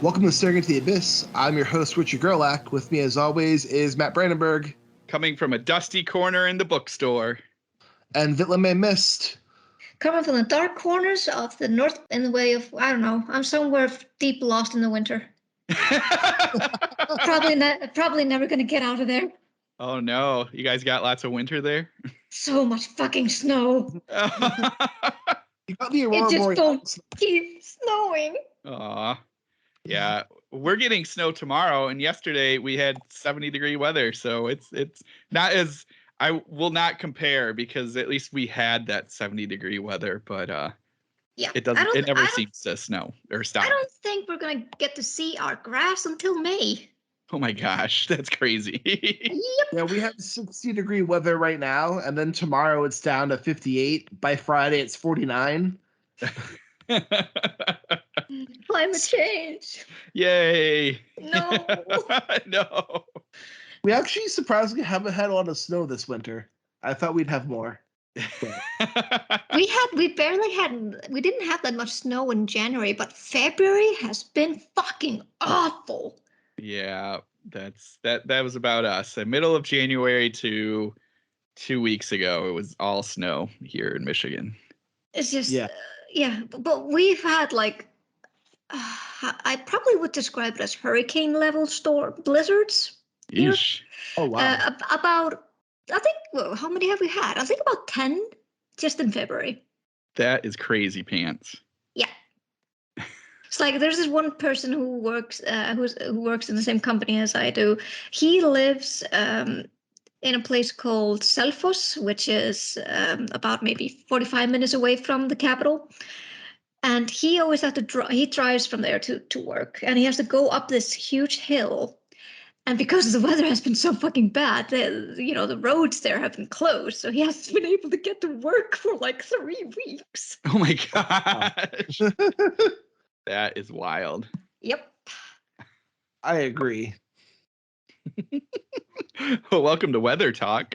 Welcome to Staring into the Abyss. I'm your host, Richard Gerlach. With me, as always, is Matt Brandenburg. Coming from a dusty corner in the bookstore. And Vitlame Mist. Coming from the dark corners of the north in the way of, I don't know, I'm somewhere deep lost in the winter. Probably never going to get out of there. Oh, no. You guys got lots of winter there? So much fucking snow. You got the Aurora It just Borealis. don't keep snowing. Aw. Yeah, we're getting snow tomorrow, and yesterday we had 70-degree weather, so it's not as, I will not compare because at least we had that 70-degree weather, but yeah, it never seems to snow or stop. I don't think we're gonna get to see our grass until May. Oh my gosh, that's crazy. Yep. Yeah, we have 60-degree weather right now, and then tomorrow it's down to 58. By Friday, it's 49. Climate change. Yay. No. No. We actually surprisingly haven't had a lot of snow this winter. I thought we'd have more. We didn't have that much snow in January, but February has been fucking awful. Yeah, that was about us. The middle of January to 2 weeks ago, it was all snow here in Michigan. It's just but we've had like I probably would describe it as hurricane level blizzards. Yeesh. Oh, wow. About, I think, how many have we had? I think about 10 just in February. That is crazy pants. Yeah. It's like there's this one person who works who works in the same company as I do. He lives in a place called Selfoss, which is about maybe 45 minutes away from the capital. And he always has to he drives from there to work, and he has to go up this huge hill. And because the weather has been so fucking bad, the roads there have been closed. So he hasn't been able to get to work for like 3 weeks. Oh my gosh. That is wild. Yep. I agree. Well, welcome to Weather Talk.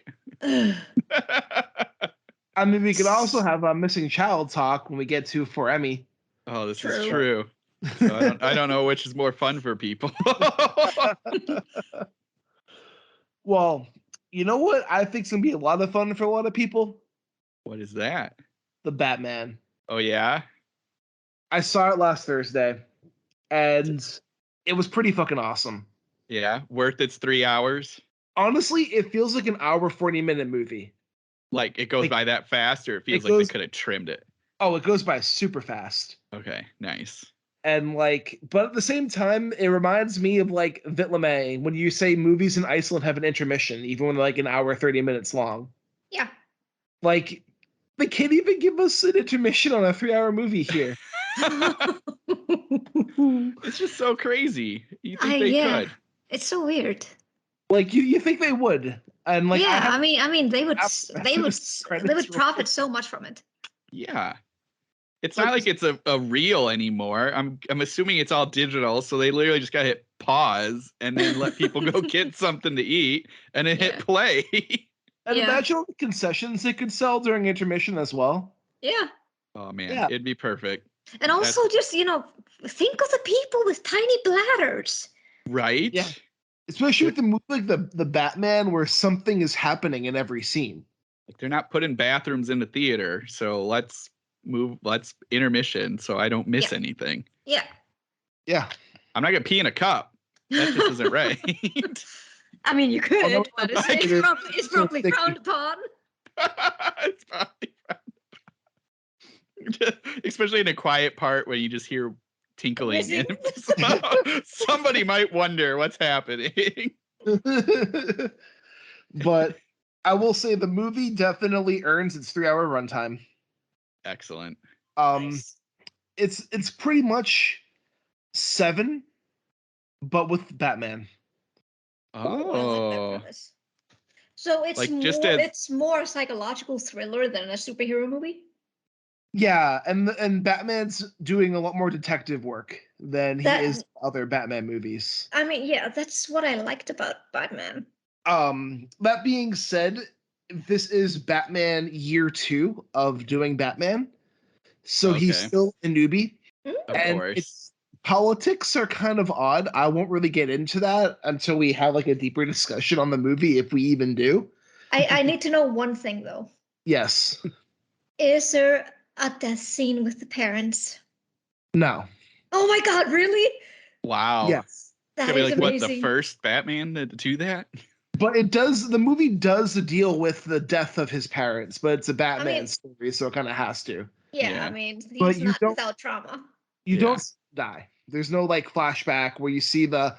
I mean, we could also have a missing child talk when we get to For Emmy. Oh, this is true. So I don't know which is more fun for people. Well, you know what I think is going to be a lot of fun for a lot of people? What is that? The Batman. Oh, yeah? I saw it last Thursday, and it was pretty fucking awesome. Yeah? Worth its 3 hours? Honestly, it feels like an hour, 40-minute movie. Like, it goes by that fast, or it feels like they could have trimmed it? Oh, it goes by super fast. Okay, nice. And but at the same time, it reminds me of like Vitlame when you say movies in Iceland have an intermission, even when they're like an hour, 30 minutes long. Yeah. Like, they can't even give us an intermission on a 3-hour movie here. It's just so crazy. You think they could? It's so weird. Like you think they would, and like I mean they would profit so much from it. Yeah. It's not like it's a reel anymore. I'm assuming it's all digital, so they literally just gotta hit pause and then let people go get something to eat and then hit play. And imagine all the concessions they could sell during intermission as well. Yeah. Oh man, it'd be perfect. And also just, think of the people with tiny bladders. Right? Yeah. Especially with the movie like the Batman where something is happening in every scene. Like they're not putting bathrooms in the theater, so let's intermission so I don't miss anything. Yeah. Yeah. I'm not gonna pee in a cup. That just isn't right. I mean, you could, but it's probably frowned upon. It's probably frowned upon. Especially in a quiet part where you just hear tinkling. Somebody might wonder what's happening. But I will say the movie definitely earns its 3-hour runtime. Excellent. Nice. It's pretty much 7, but with Batman. Oh. I like that. So it's like it's more a psychological thriller than a superhero movie. Yeah, and Batman's doing a lot more detective work than he is in other Batman movies. I mean, yeah, that's what I liked about Batman. That being said, this is Batman year 2 of doing Batman. So he's still a newbie. Of course. It's politics are kind of odd. I won't really get into that until we have like a deeper discussion on the movie, if we even do. I need to know one thing though. Yes. Is there a death scene with the parents? No. Oh my god, really? Wow. Yes. It's That gonna be is like what, the amazing. first Batman to do that? But the movie does deal with the death of his parents, but it's a Batman story, so it kind of has to. Yeah, I Yeah. mean, But he's you not don't without trauma. you Yeah. don't die. There's no like flashback where you see the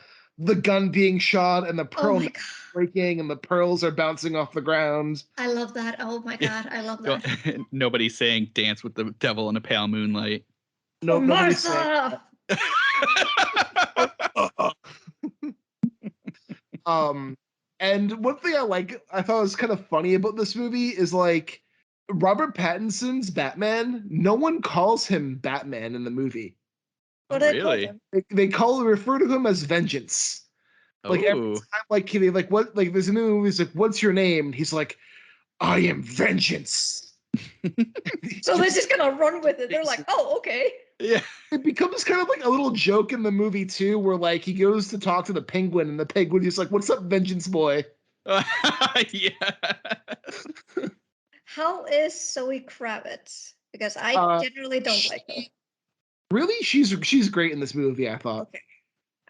gun being shot and the Oh pearl my god. breaking and the pearls are bouncing off the ground. I love that. Oh my god, I love that. Nobody's saying dance with the devil in a pale moonlight. No, nobody's saying. Martha! And one thing I thought was kind of funny about this movie is like Robert Pattinson's Batman. No one calls him Batman in the movie. What did I call Really? him? They refer to him as Vengeance. Like every Oh. time, like he like what like there's a new movie. He's like, "What's your name?" And he's like, "I am Vengeance." So they're just gonna run with it. They're like, oh, okay. Yeah. It becomes kind of like a little joke in the movie too, where like he goes to talk to the Penguin, and the Penguin is like, "What's up, Vengeance boy?" Yeah. How is Zoe Kravitz? Because I generally don't like her. Really, she's great in this movie. I thought. Okay.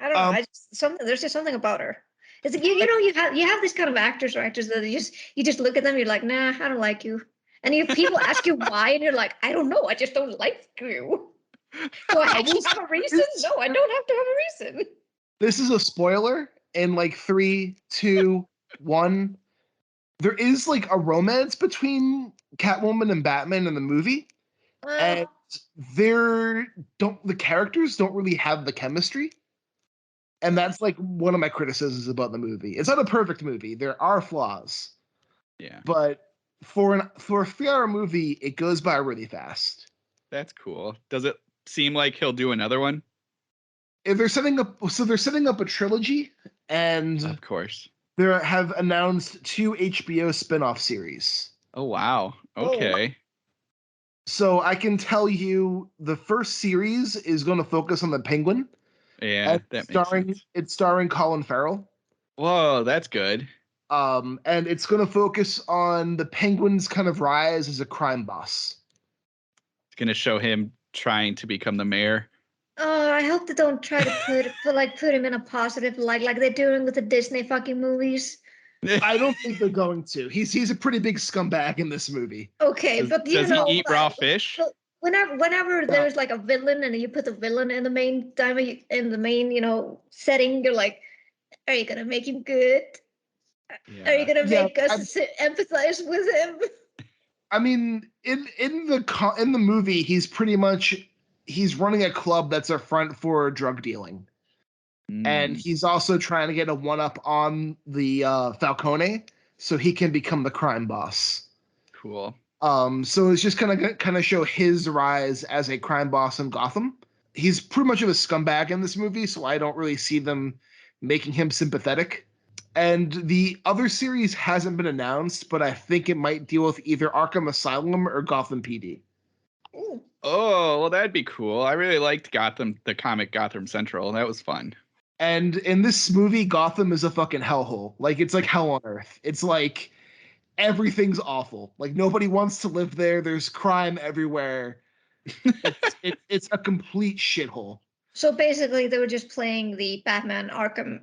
I don't know. There's just something about her. It's like you have this kind of actors or actors that you just look at them, you're like, nah, I don't like you. And if people ask you why, and you're like, I don't know, I just don't like you. Do I actually have a reason? No, I don't have to have a reason. This is a spoiler. In like 3, 2, 1, there is like a romance between Catwoman and Batman in the movie, and the characters don't really have the chemistry. And that's like one of my criticisms about the movie. It's not a perfect movie. There are flaws. Yeah. But for a 3-hour movie, it goes by really fast. That's cool. Does it seem like he'll do another one? If they're setting up a trilogy, and Of course. they have announced 2 HBO spin-off series. Oh wow. Okay. So I can tell you the first series is going to focus on the Penguin. Yeah, that makes sense. It's starring Colin Farrell. Whoa, that's good. And it's going to focus on the Penguin's kind of rise as a crime boss. It's gonna show him trying to become the mayor. Oh, I hope they don't try to put him in a positive light like they're doing with the Disney fucking movies. I don't think they're going to. He's a pretty big scumbag in this movie. Okay, but does he eat raw fish? Whenever there's like a villain and you put the villain in the main setting, you're like, are you gonna make him good? Yeah. Are you gonna make us empathize with him? I mean, in the movie, he's running a club that's a front for drug dealing, and he's also trying to get a one-up on the Falcone, so he can become the crime boss. Cool. So it's just kind of show his rise as a crime boss in Gotham. He's pretty much of a scumbag in this movie, so I don't really see them making him sympathetic. And the other series hasn't been announced, but I think it might deal with either Arkham Asylum or Gotham PD. Ooh. Oh, well, that'd be cool. I really liked the comic Gotham Central. That was fun. And in this movie, Gotham is a fucking hellhole. Like, it's like hell on earth. It's like everything's awful. Like, nobody wants to live there. There's crime everywhere. It's a complete shithole. So basically, they were just playing the Batman Arkham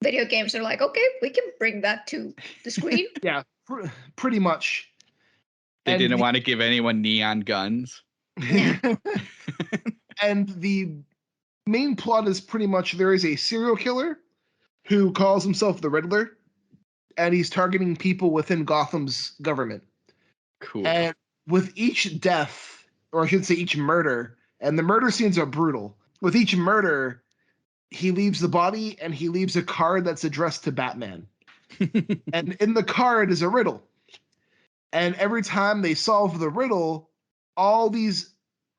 video games. They're like, okay, we can bring that to the screen. Yeah, pretty much. They didn't want to give anyone neon guns. Yeah. And the main plot is pretty much there is a serial killer who calls himself the Riddler, and he's targeting people within Gotham's government. Cool. And with each death, or I should say each murder, and the murder scenes are brutal, with each murder, he leaves the body and he leaves a card that's addressed to Batman. And in the card is a riddle. And every time they solve the riddle, all these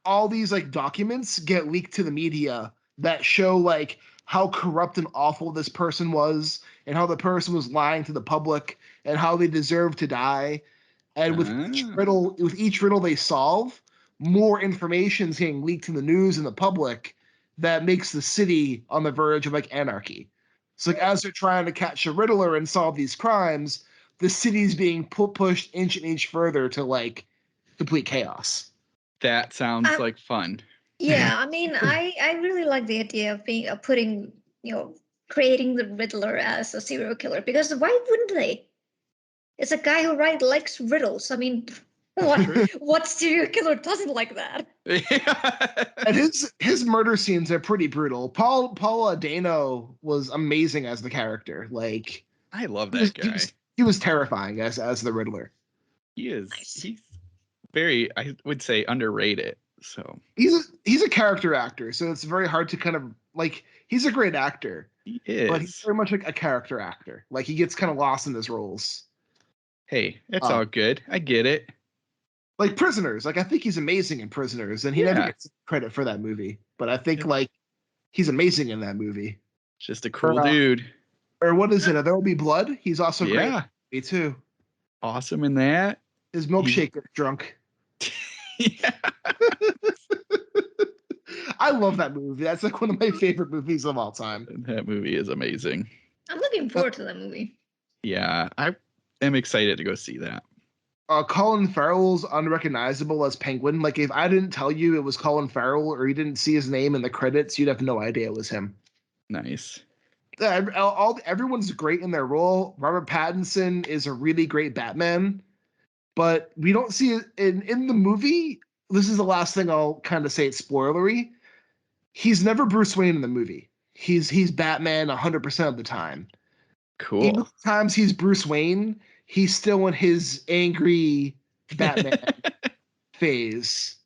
like documents get leaked to the media that show like how corrupt and awful this person was, and how the person was lying to the public, and how they deserve to die. And with each riddle they solve, more information is getting leaked to the news and the public that makes the city on the verge of like anarchy. So like as they're trying to catch a Riddler and solve these crimes, the city's being pushed inch and inch further to like complete chaos. That sounds like fun. Yeah, I mean, I really like the idea of putting, creating the Riddler as a serial killer, because why wouldn't they? It's a guy who likes riddles. I mean, what serial killer doesn't like that? And his murder scenes are pretty brutal. Paul Dano was amazing as the character. Like, I love that guy. He was terrifying as the Riddler. He is. Nice. He's very, I would say, underrated. So he's a character actor, so it's very hard to kind of like. He's a great actor. He is, but he's very much like a character actor. Like he gets kind of lost in his roles. Hey, it's all good. I get it. Like Prisoners, like I think he's amazing in Prisoners, and he never gets credit for that movie. But I think like he's amazing in that movie. Just a cool dude. Or what is it? There Will Be Blood. He's also great. Me too. Awesome in that. His milkshake gets drunk. Yeah. I love that movie. That's like one of my favorite movies of all time. That movie is amazing. I'm looking forward to that movie. Yeah, I am excited to go see that. Colin Farrell's unrecognizable as Penguin. Like if I didn't tell you it was Colin Farrell or you didn't see his name in the credits, you'd have no idea it was him. Nice. Everyone's great in their role. Robert Pattinson is a really great Batman, but we don't see it in the movie. This is the last thing I'll kind of say. It's spoilery. He's never Bruce Wayne in the movie. He's Batman 100% of the time. Cool. Even times he's Bruce Wayne, he's still in his angry Batman phase.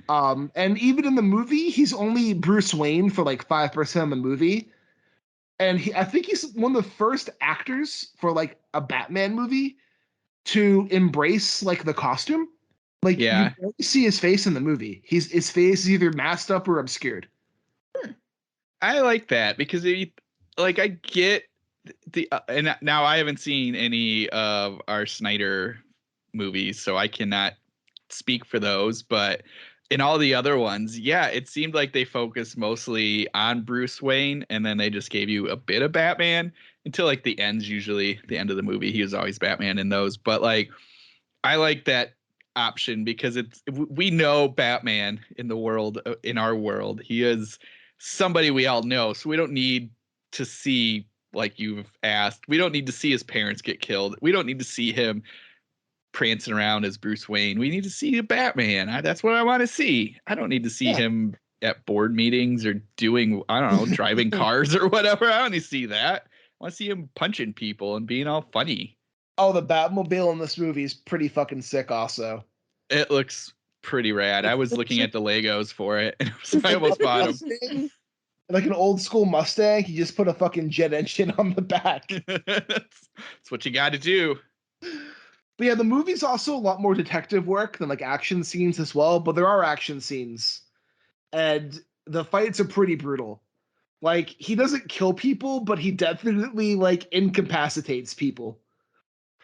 And even in the movie, he's only Bruce Wayne for like 5% of the movie. And I think he's one of the first actors for like a Batman movie to embrace like the costume. Like you don't see his face in the movie. His face is either masked up or obscured. I like that because I get and now I haven't seen any of our Snyder movies, so I cannot speak for those. But in all the other ones, it seemed like they focused mostly on Bruce Wayne, and then they just gave you a bit of Batman until like the ends. Usually, the end of the movie, he was always Batman in those. But like, I like that option because we know Batman in our world. He is somebody we all know, so we don't need to see, like you've asked, we don't need to see his parents get killed. We don't need to see him prancing around as Bruce Wayne. We need to see a Batman. That's what I want to see. I don't need to see him at board meetings or doing, I don't know, driving cars or whatever. I don't need to see that. I want to see him punching people and being all funny. Oh, the Batmobile in this movie is pretty fucking sick also. It looks pretty rad. I was looking at the Legos for it, and I almost bought them. Like an old school Mustang, you just put a fucking jet engine on the back. That's what you got to do. But yeah, the movie's also a lot more detective work than like action scenes as well, but there are action scenes. And the fights are pretty brutal. Like he doesn't kill people, but he definitely like incapacitates people.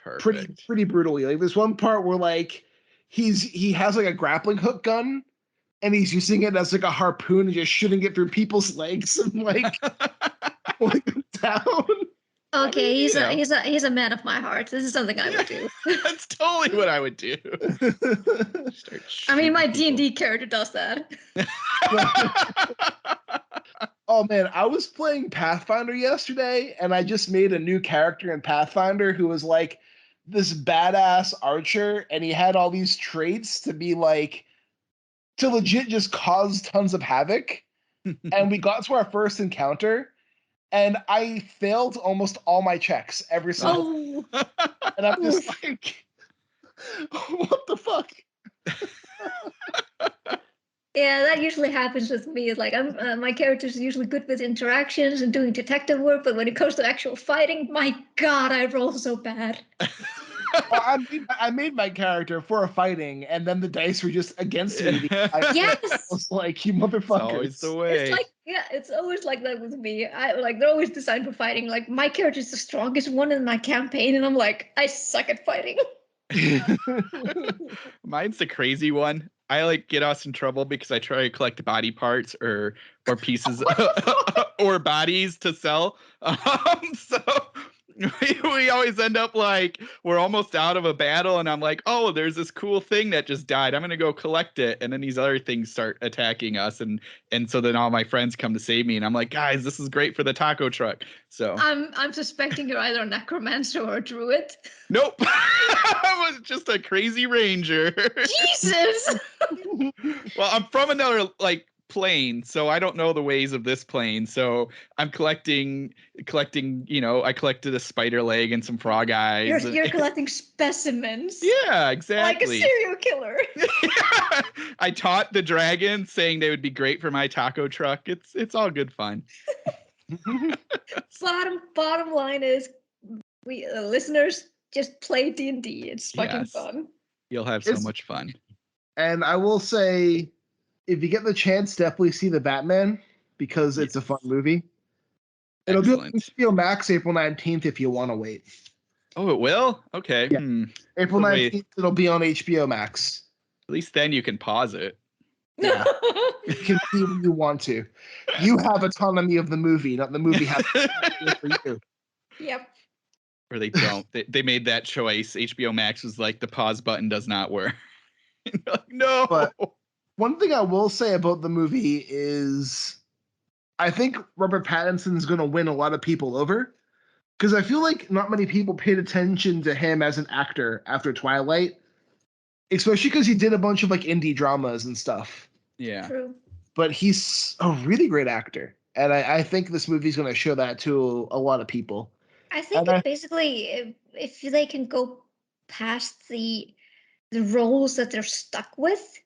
Perfect. Pretty brutally. Like there's one part where like he has like a grappling hook gun and he's using it as like a harpoon and just shooting it through people's legs and like pulling them down. Okay, he's a man of my heart. This is something I would do. That's totally what I would do. I mean, my D&D character does that. Oh man, I was playing Pathfinder yesterday, and I just made a new character in Pathfinder who was like this badass archer, and he had all these traits to be like to legit just cause tons of havoc. And we got to our first encounter, and I failed almost all my checks every single time. And I'm just like, what the fuck? Yeah, that usually happens with me. It's like my character's usually good with interactions and doing detective work, but when it comes to actual fighting, my God, I roll so bad. I made my character for fighting, and then the dice were just against me. Yes, I was like, you motherfuckers. It's always the way. It's always like that with me. They're always designed for fighting. Like my character's the strongest one in my campaign, and I'm like, I suck at fighting. Mine's the crazy one. I like get us in trouble because I try to collect body parts or pieces or bodies to sell. So we always end up like we're almost out of a battle, and I'm like, oh, there's this cool thing that just died. I'm gonna go collect it, and then these other things start attacking us, and so then all my friends come to save me, and I'm like, guys, this is great for the taco truck. So I'm suspecting you're either a necromancer or a druid. nope, I was just a crazy ranger. Jesus. Well, I'm from another like plane, so I don't know the ways of this plane. So I'm collecting. I collected a spider leg and some frog eyes. You're collecting specimens. Yeah, exactly. Like a serial killer. I taught the dragons, saying they would be great for my taco truck. It's all good fun. Bottom line is, we listeners just play D&D. It's fucking fun. You'll have so much fun. And I will say, if you get the chance, definitely see the Batman, because it's a fun movie. It'll be on HBO Max April 19th if you want to wait. Oh, it will? Okay. Yeah. April 19th, it'll be on HBO Max. At least then you can pause it. Yeah. You can see when you want to. You have autonomy of the movie, not the movie has autonomy for you. Yep. Or they don't. They made that choice. HBO Max was like, the pause button does not work. Like, no. But one thing I will say about the movie is I think Robert Pattinson's going to win a lot of people over, because I feel like not many people paid attention to him as an actor after Twilight, especially because he did a bunch of like indie dramas and stuff. Yeah. True. But he's a really great actor. And I think this movie's going to show that to a lot of people. I think basically, if they can go past the roles that they're stuck with,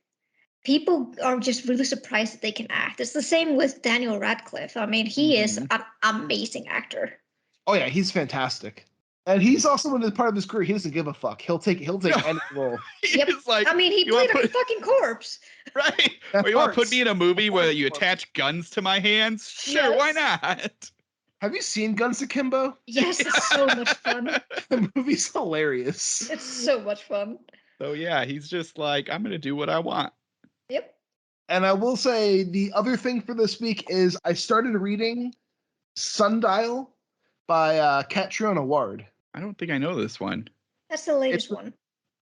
people are just really surprised that they can act. It's the same with Daniel Radcliffe. I mean, he is an amazing actor. Oh yeah, he's fantastic. And he's also in part of his career, he doesn't give a fuck. He'll take any role. Yep. Like, I mean, he played a fucking corpse. Right. Or you want to put me in a movie where you attach guns to my hands? Sure, why not? Have you seen Guns Akimbo? Yes, it's so much fun. The movie's hilarious. It's so much fun. So yeah, he's just like, I'm going to do what I want. Yep. And I will say the other thing for this week is I started reading Sundial by Catriona Ward. I don't think I know this one. That's the latest one.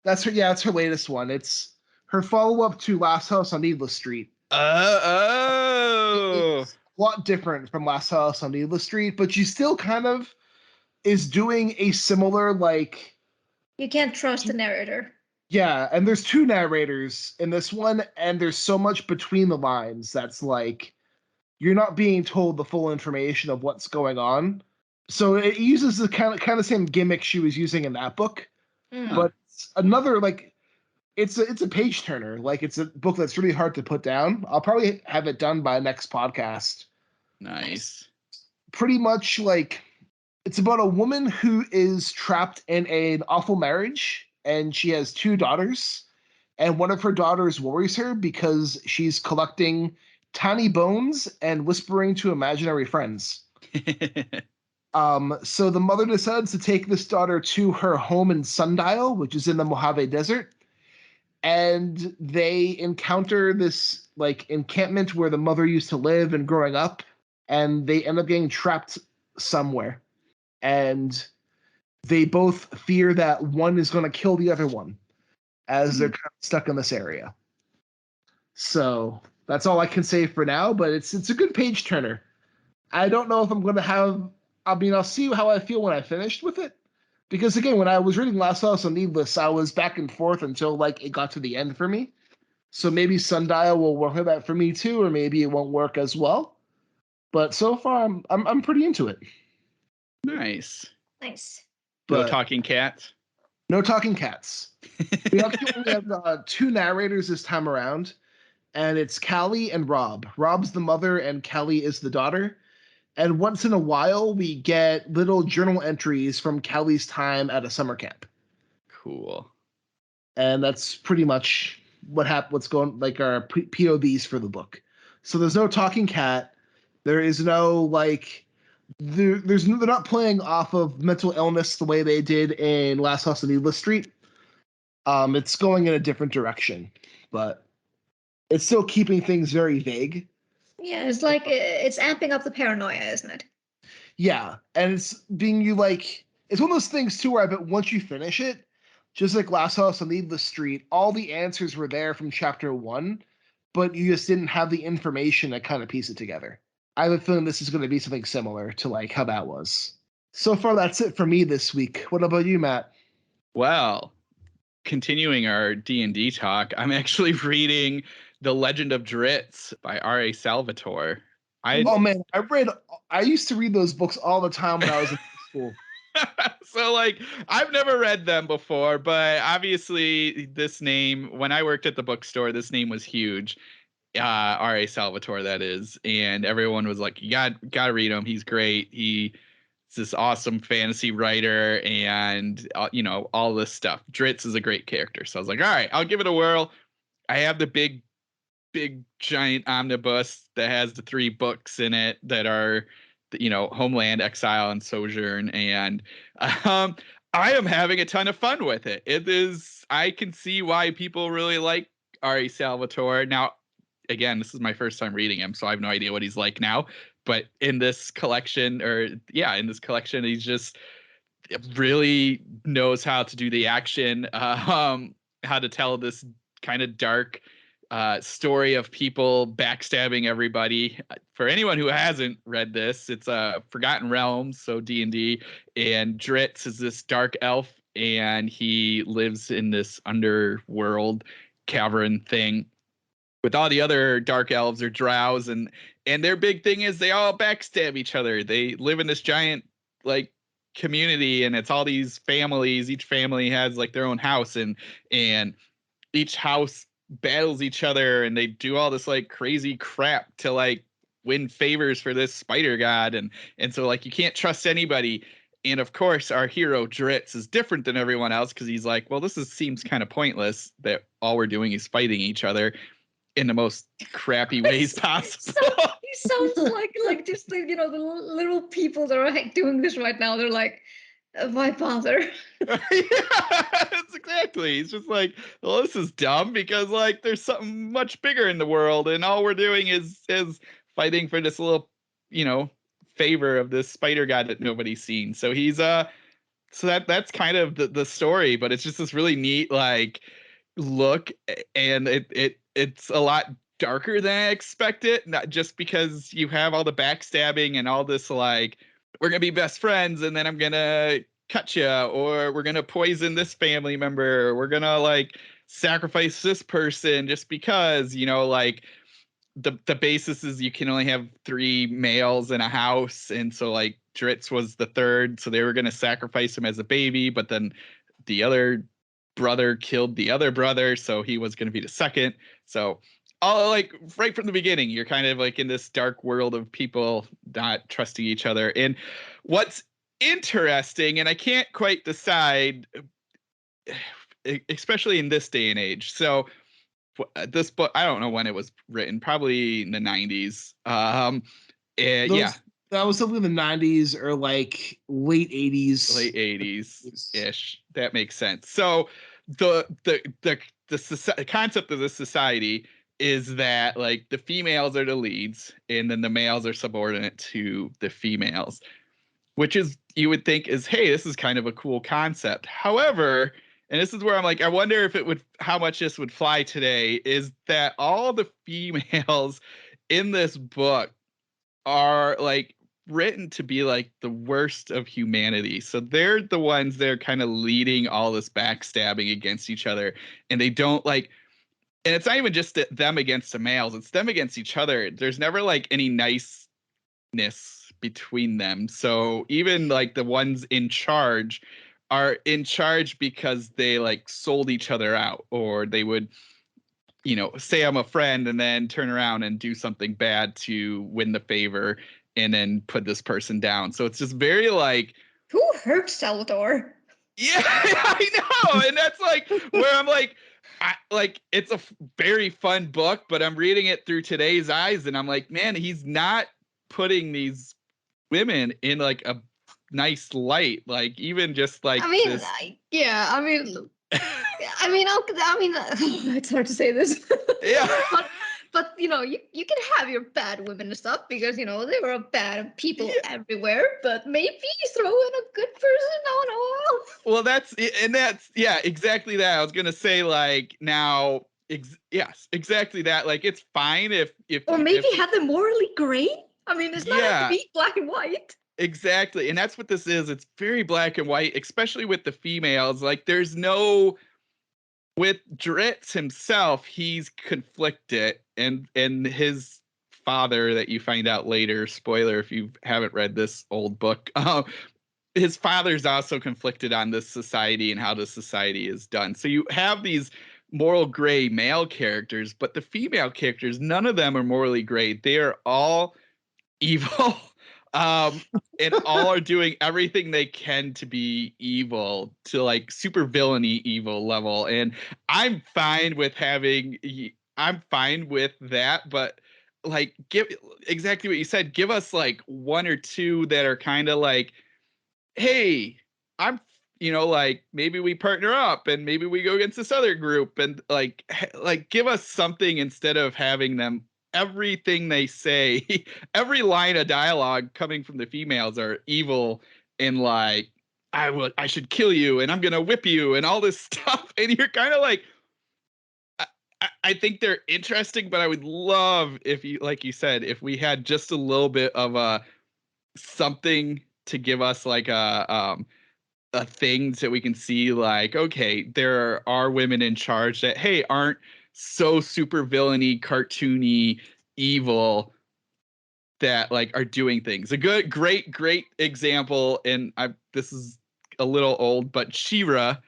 That's her latest one. It's her follow-up to Last House on Needless Street. It's a lot different from Last House on Needless Street, but she still kind of is doing a similar, like... You can't trust the narrator. Yeah, and there's two narrators in this one, and there's so much between the lines that's like you're not being told the full information of what's going on. So it uses the kind of same gimmick she was using in that book, but it's another like it's a page turner. Like it's a book that's really hard to put down. I'll probably have it done by next podcast. Nice. Pretty much like it's about a woman who is trapped in an awful marriage. And she has two daughters, and one of her daughters worries her because she's collecting tiny bones and whispering to imaginary friends. So the mother decides to take this daughter to her home in Sundial, which is in the Mojave Desert, and they encounter this like encampment where the mother used to live and growing up, and they end up getting trapped somewhere. And they both fear that one is going to kill the other one as they're kind of stuck in this area. So that's all I can say for now, but it's a good page turner. I don't know if I'm going to have, I'll see how I feel when I finished with it. Because again, when I was reading Last House on Needless, I was back and forth until like it got to the end for me. So maybe Sundial will work with that for me too, or maybe it won't work as well. But so far, I'm pretty into it. Nice. But no talking cats? No talking cats. We actually only have two narrators this time around, and it's Callie and Rob. Rob's the mother, and Callie is the daughter. And once in a while, we get little journal entries from Callie's time at a summer camp. Cool. And that's pretty much what's going, like our POVs for the book. So there's no talking cat. There is no like... they're not playing off of mental illness the way they did in Last House on Needless Street. It's going in a different direction, but it's still keeping things very vague. Yeah, it's like it's amping up the paranoia, isn't it? Yeah, and it's being it's one of those things too where I bet once you finish it, just like Last House on Needless Street, all the answers were there from chapter 1, but you just didn't have the information to kind of piece it together. I have a feeling this is going to be something similar to like how that was. So far, that's it for me this week. What about you, Matt? Well, continuing our D&D talk, I'm actually reading The Legend of Dritz by R.A. Salvatore. Oh man, I used to read those books all the time when I was in school. So like I've never read them before, but obviously this name, when I worked at the bookstore, this name was huge. R.A. Salvatore, that is, and everyone was like, you gotta read him, he's great, he's this awesome fantasy writer, and all this stuff. Dritz is a great character, so I was like, all right, I'll give it a whirl. I have the big giant omnibus that has the 3 books in it that are Homeland, Exile, and Sojourn, and I am having a ton of fun with it. I can see why people really like R.A. Salvatore. Now, again, this is my first time reading him, so I have no idea what he's like now, but in this collection, he's just really knows how to do the action, how to tell this kind of dark story of people backstabbing everybody. For anyone who hasn't read this, it's Forgotten Realms, so D&D, and Dritz is this dark elf, and he lives in this underworld cavern thing with all the other dark elves or drows, and their big thing is they all backstab each other. They live in this giant like community, and it's all these families. Each family has like their own house, and each house battles each other, and they do all this like crazy crap to like win favors for this spider god, and so like you can't trust anybody. And of course our hero Dritz is different than everyone else, because he's like, well, seems kind of pointless that all we're doing is fighting each other in the most crappy ways possible. He sounds like just the the little people that are like doing this right now. They're like, why bother? Yeah, that's exactly. He's just like, well, this is dumb because like there's something much bigger in the world, and all we're doing is fighting for this little, favor of this spider god that nobody's seen. So he's so that's kind of the story, but it's just this really neat like look, and it's a lot darker than I expected, not just because you have all the backstabbing and all this like, we're gonna be best friends and then I'm gonna cut you, or we're gonna poison this family member, or we're gonna like sacrifice this person just because, like the basis is you can only have 3 males in a house, and so like Dritz was the 3rd, so they were gonna sacrifice him as a baby, but then the other brother killed the other brother, so he was going to be the 2nd. So all like right from the beginning, you're kind of like in this dark world of people not trusting each other. And what's interesting, and I can't quite decide, especially in this day and age. So this book, I don't know when it was written, probably in the 90s. Yeah. That was something in the 90s or like late 80s. Late 80s ish. That makes sense. So the concept of this society is that like the females are the leads, and then the males are subordinate to the females, which is, you would think is, hey, this is kind of a cool concept. However, and this is where I'm like, I wonder if how much this would fly today, is that all the females in this book are like written to be like the worst of humanity. So they're the ones that are kind of leading all this backstabbing against each other, and they don't like, and it's not even just them against the males, it's them against each other. There's never like any niceness between them. So even like the ones in charge are in charge because they like sold each other out, or they would say I'm a friend and then turn around and do something bad to win the favor and then put this person down. So it's just very like, who hurt Salvatore? Yeah, I know. And that's like where I'm like, it's a very fun book, but I'm reading it through today's eyes, and I'm like, man, he's not putting these women in like a nice light. Like even just like, I mean, I I mean, it's hard to say this. Yeah. But you know, you can have your bad women and stuff because you know there are bad people Yeah. everywhere. But maybe throw in a good person on a while. Well, that's exactly that. I was gonna say like now, yes, exactly that. Like it's fine if Or maybe have them morally gray. I mean, it's not have to yeah, be black and white. exactly, and that's what this is. It's very black and white, especially with the females. Like there's no with Dritz himself, he's conflicted, and his father that you find out later. Spoiler if you haven't read this old book. His father's also conflicted on this society and how the society is done. So you have these moral gray male characters, but the female characters, none of them are morally gray. They are all evil. And all are doing everything they can to be evil, to like super villainy evil level. And I'm fine with that, but like give exactly what you said, give us like one or two that are kind of like, hey, I'm, like maybe we partner up and maybe we go against this other group and like give us something instead of having them everything they say, every line of dialogue coming from the females are evil and like I should kill you and I'm gonna whip you and all this stuff, and you're kind of like, I think they're interesting, but I would love if you, like you said, if we had just a little bit of a something to give us like a things that we can see like, okay, there are women in charge that, hey, aren't so super villainy, cartoony, evil, that like are doing things. A great example, and this is a little old, but She-Ra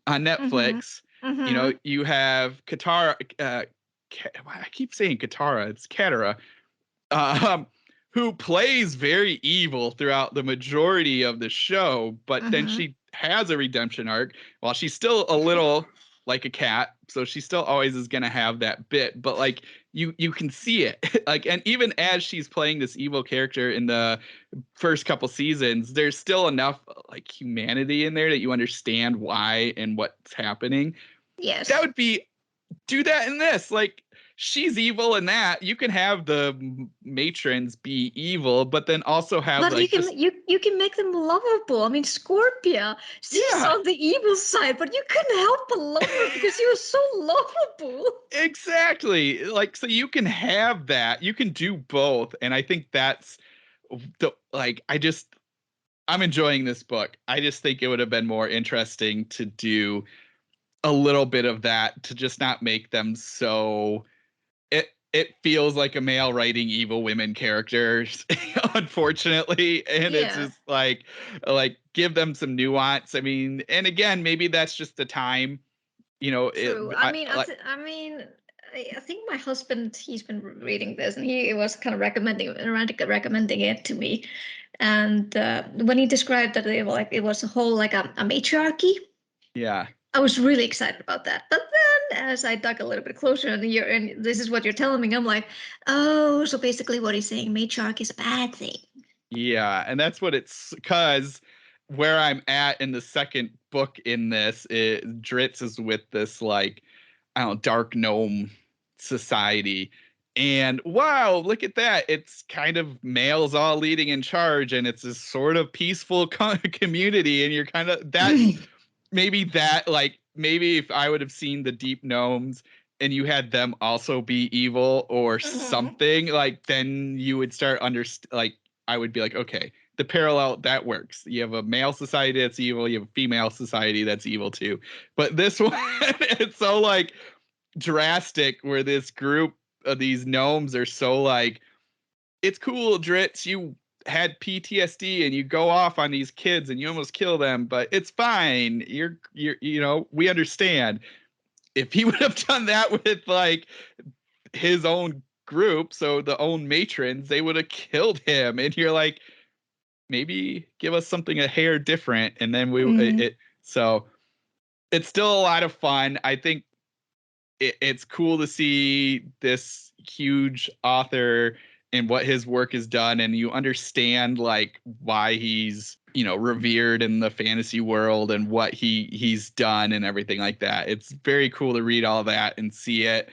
on Netflix. Mm-hmm. You have Katara. I keep saying Katara. It's Katara. Who plays very evil throughout the majority of the show, but then she has a redemption arc. While she's still a little like a cat, so she still always is gonna have that bit, but like you can see it. Like, and even as she's playing this evil character in the first couple seasons, there's still enough like humanity in there that you understand why and what's happening. Yes. That would be, do that in this. Like, she's evil in that. You can have the matrons be evil, but then also have but like you can make them lovable. I mean, Scorpia, she's on the evil side, but you couldn't help but love her because she was so lovable. Exactly. Like, so you can have that. You can do both, and I think that's the like. I'm enjoying this book. I just think it would have been more interesting to do a little bit of that, to just not make them so it feels like a male writing evil women characters, unfortunately, and it's just like give them some nuance. I mean, and again, maybe that's just the time, True. I think my husband, he's been reading this and he was kind of recommending it to me. And when he described that it was a whole like a matriarchy. Yeah. I was really excited about that. But then as I dug a little bit closer and this is what you're telling me, I'm like, oh, so basically what he's saying, matriarch is a bad thing. Yeah, and that's what it's, because where I'm at in the second book in this, Dritz is with this like, I don't know, dark gnome society. And wow, look at that. It's kind of males all leading in charge, and it's this sort of peaceful community. And you're kind of that maybe if I would have seen the deep gnomes and you had them also be evil or something, like then you would start I would be like, okay, the parallel that works. You have a male society that's evil, you have a female society that's evil too. But this one, it's so like drastic, where this group of these gnomes are so like, it's cool, Dritz, you had PTSD and you go off on these kids and you almost kill them, but it's fine. You're we understand. If he would have done that with like his own group, so the own matrons, they would have killed him. And you're like, maybe give us something a hair different, and then so it's still a lot of fun. I think it's cool to see this huge author and what his work has done, and you understand like why he's, you know, revered in the fantasy world and what he's done and everything like that. It's very cool to read all that and see it.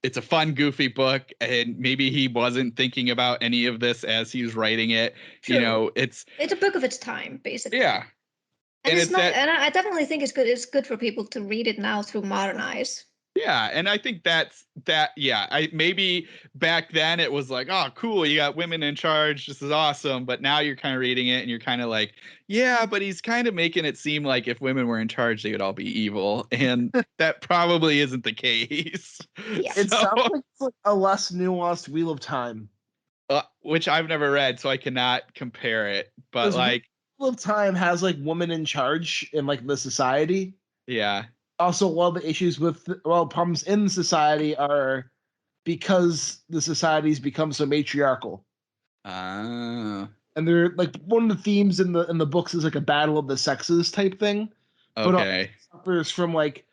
It's a fun, goofy book, and maybe he wasn't thinking about any of this as he was writing it. True. You know, it's a book of its time, basically. Yeah. And it's not, and I definitely think it's good. It's good for people to read it now through modern eyes. Yeah, and I think I maybe back then it was like, oh, cool, you got women in charge, this is awesome. But now you're kind of reading it and you're kind of like, yeah, but he's kind of making it seem like if women were in charge, they would all be evil, and that probably isn't the case. Yeah. It sounds like it's like a less nuanced Wheel of Time, which I've never read, so I cannot compare it. But like, Wheel of Time has like women in charge in like the society. Yeah. Also, a lot of the issues with problems in society are because the society's become so matriarchal. Oh. And they're like, one of the themes in the books is like a battle of the sexes type thing. Okay. But it suffers from like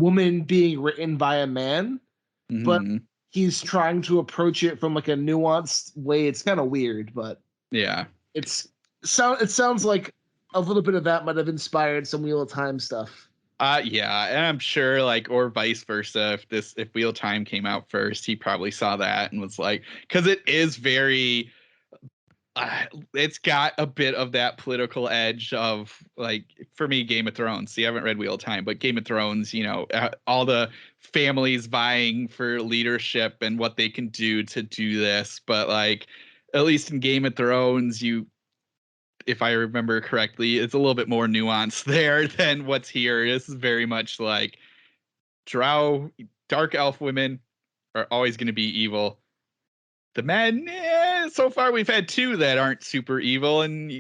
woman being written by a man, but he's trying to approach it from like a nuanced way. It's kind of weird, but yeah, it sounds like a little bit of that might have inspired some Wheel of Time stuff. Yeah, and I'm sure like, or vice versa, if Wheel of Time came out first, he probably saw that and was like, because it is very it's got a bit of that political edge of, like, for me, Game of Thrones. See, I haven't read Wheel of Time, but Game of Thrones, you know, all the families vying for leadership and what they can do to do this. But like, at least in Game of Thrones, if I remember correctly, it's a little bit more nuanced there than what's here. This is very much like drow, dark elf women are always going to be evil. The men, so far we've had two that aren't super evil, and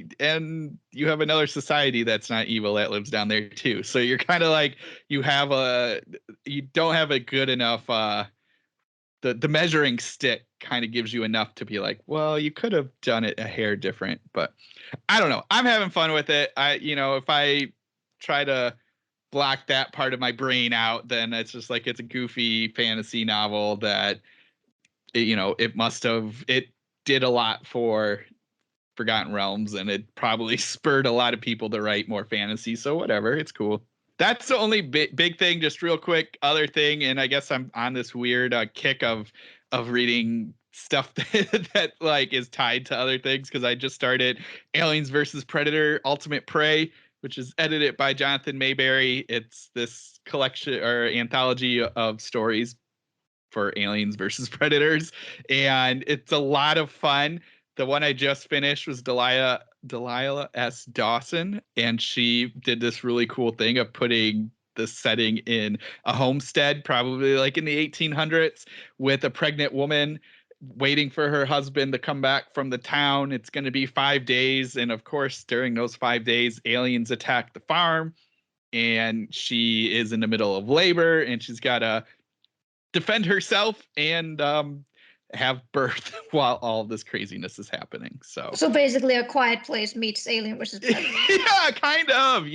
you have another society that's not evil that lives down there too. So you're kind of like, you don't have a good enough the measuring stick kind of gives you enough to be like, well, you could have done it a hair different. But I don't know. I'm having fun with it. If I try to block that part of my brain out, then it's just like, it's a goofy fantasy novel that, it did a lot for Forgotten Realms, and it probably spurred a lot of people to write more fantasy. So whatever, it's cool. That's the only big thing. Just real quick, other thing, and I guess I'm on this weird kick of reading stuff that like is tied to other things, because I just started Aliens versus Predator: Ultimate Prey, which is edited by Jonathan Mayberry. It's this collection or anthology of stories for aliens versus predators, and it's a lot of fun. The one I just finished was Delilah S. Dawson, and she did this really cool thing of putting the setting in a homestead, probably like in the 1800s, with a pregnant woman waiting for her husband to come back from the town. It's going to be 5 days, and of course, during those 5 days, aliens attack the farm, and she is in the middle of labor, and she's got to defend herself and have birth while all this craziness is happening. So basically, A Quiet Place meets Alien versus Predator. Yeah, kind of.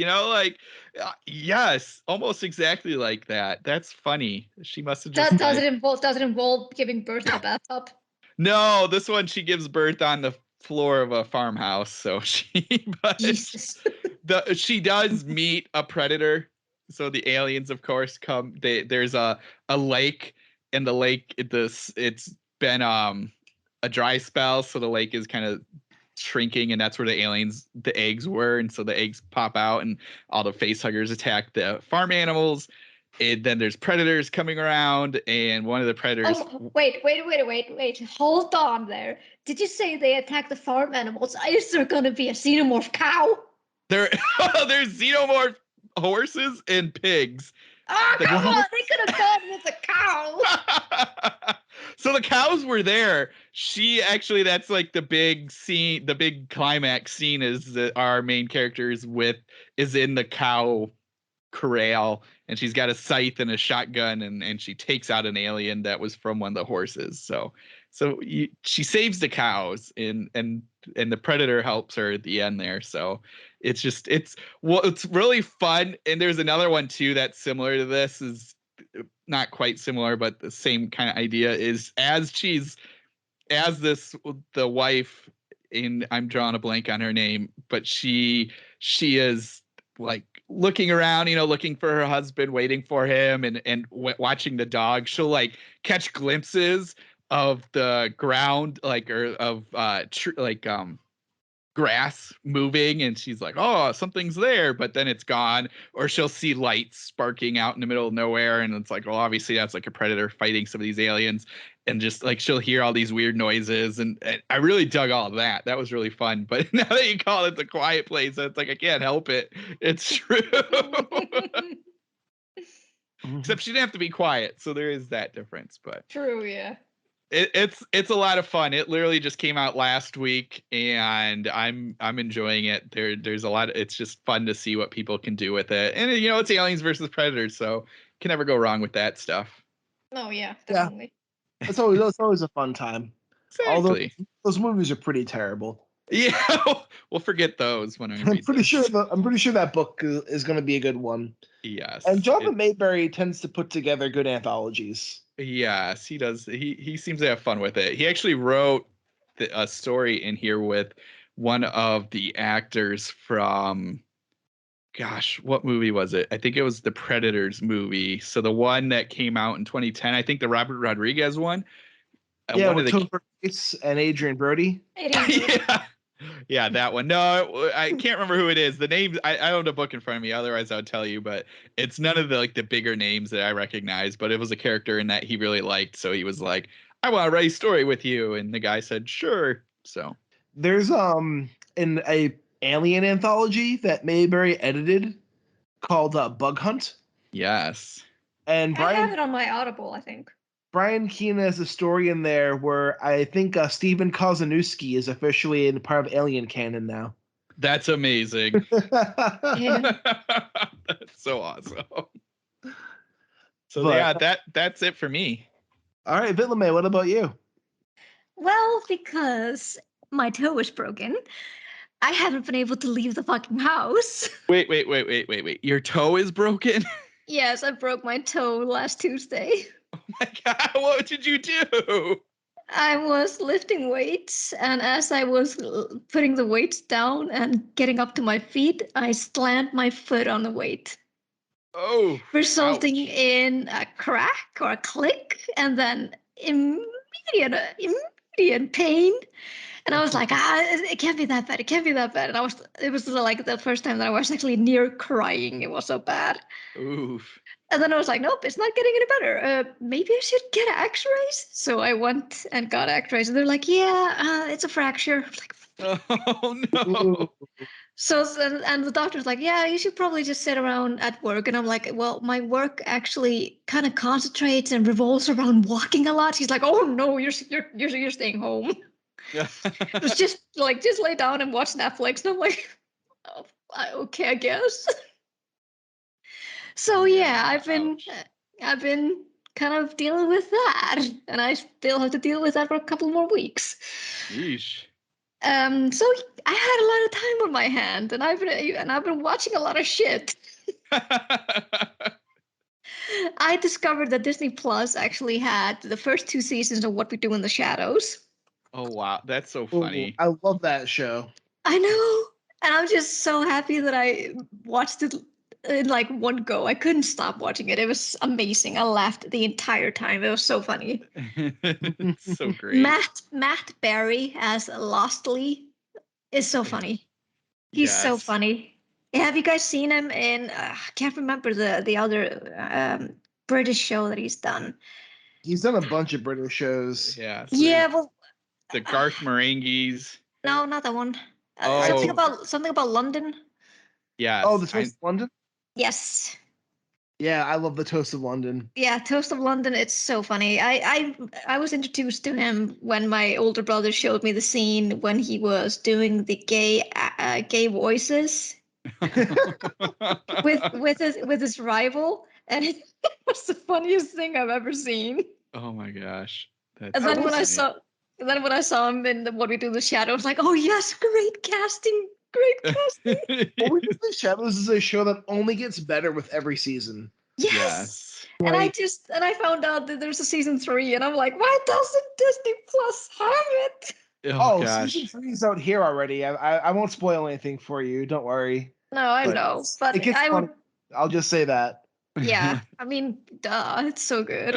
Yes, almost exactly like that. That's funny. She must have just. Does it involve giving birth in a bathtub? No, this one she gives birth on the floor of a farmhouse. So Jesus. She does meet a predator. So the aliens, of course, come. There's a lake, and the lake it's been a dry spell, so the lake is kind of shrinking, and that's where the eggs were, and so the eggs pop out, and all the facehuggers attack the farm animals. And then there's predators coming around, and one of the predators. Oh, wait! Hold on there. Did you say they attack the farm animals? Is there going to be a xenomorph cow? There's xenomorph horses and pigs. Oh, come on! They could have gone with a cow. So the cows were there. That's like the big scene, the big climax scene is that our main character is in the cow corral, and she's got a scythe and a shotgun, and she takes out an alien that was from one of the horses. So she saves the cows, and the predator helps her at the end there. So it's really fun. And there's another one too that's similar to this, is not quite similar, but the same kind of idea, is as she's as the wife, and I'm drawing a blank on her name, but she is like looking around, looking for her husband, waiting for him, and watching the dog. She'll like catch glimpses of the ground, grass moving, and she's like, oh, something's there, but then it's gone. Or she'll see lights sparking out in the middle of nowhere, and it's like, well, obviously that's like a predator fighting some of these aliens. And just like she'll hear all these weird noises, and I really dug all of that. That was really fun. But now that you call it The Quiet Place, it's like I can't help it. It's true. Except she didn't have to be quiet, so there is that difference. But true, yeah. It's a lot of fun. It literally just came out last week, and I'm enjoying it. There's a lot. It's just fun to see what people can do with it, and it's aliens versus predators, so can never go wrong with that stuff. Oh yeah, definitely. Yeah. It's always a fun time. Exactly. Although those movies are pretty terrible. Yeah, we'll forget those when I'm pretty sure that book is going to be a good one. Yes. And Jonathan Mayberry tends to put together good anthologies. Yes, he does. He seems to have fun with it. He actually wrote a story in here with one of the actors from, gosh, what movie was it? I think it was the Predators movie. So the one that came out in 2010, I think the Robert Rodriguez one. Yeah, with Topher Grace and Adrian Brody. Yeah, that one. No, I can't remember who it is. The names, I don't have the book in front of me. Otherwise, I would tell you. But it's none of the bigger names that I recognize. But it was a character in that he really liked. So he was like, I want to write a story with you. And the guy said, sure. So there's an alien anthology that Mayberry edited called Bug Hunt. Yes. And I have it on my Audible, I think. Brian Keene has a story in there where I think Stephen Kozanowski is officially in part of Alien canon now. That's amazing. Yeah. That's so awesome. So that's it for me. All right, Vitlame, what about you? Well, because my toe is broken, I haven't been able to leave the fucking house. Wait. Your toe is broken? Yes, I broke my toe last Tuesday. Oh my God, what did you do? I was lifting weights, and as I was putting the weights down and getting up to my feet, I slammed my foot on the weight. Oh, resulting in a crack or a click, and then immediate pain. And I was like, it can't be that bad. It can't be that bad. And it was like the first time that I was actually near crying. It was so bad. Oof. And then I was like, nope, it's not getting any better. Maybe I should get x-rays. So I went and got x-rays, and they're like, yeah, it's a fracture. I was like, oh no. So, and the doctor's like, yeah, you should probably just sit around at work. And I'm like, well, my work actually kind of concentrates and revolves around walking a lot. He's like, oh no, you're staying home. just lay down and watch Netflix. And I'm like, oh, okay, I guess. So yeah, I've been kind of dealing with that, and I still have to deal with that for a couple more weeks. Yeesh. So I had a lot of time on my hand, and I've been watching a lot of shit. I discovered that Disney Plus actually had the first 2 seasons of What We Do in the Shadows. Oh wow, that's so funny. I love that show. I know, and I'm just so happy that I watched it in like one go. I couldn't stop watching it. It was amazing. I laughed the entire time. It was so funny. It's so great. Matt Berry as Lostly is so funny. He's so funny. Have you guys seen him in? I can't remember the other British show that he's done. He's done a bunch of British shows. Yeah. Yeah, well, the Garth Marenghi's. No, not that one. Something about London. Yeah. Oh, the Toast of London. Yes. Yeah, I love the Toast of London. Yeah, Toast of London. It's so funny. I was introduced to him when my older brother showed me the scene when he was doing the gay voices with his rival, and it was the funniest thing I've ever seen. Oh my gosh! And then when I saw him in What We Do in the Shadows, I was like, oh yes, great casting. Great casting. What We Do in the Shadows is a show that only gets better with every season. Yes. And Right. I found out that there's a season 3, and I'm like, why doesn't Disney Plus have it? Oh Season gosh. 3 is out here already. I won't spoil anything for you. Don't worry. No, I But know, but it gets I funny. would. I'll just say that. Yeah, I mean, duh, it's so good.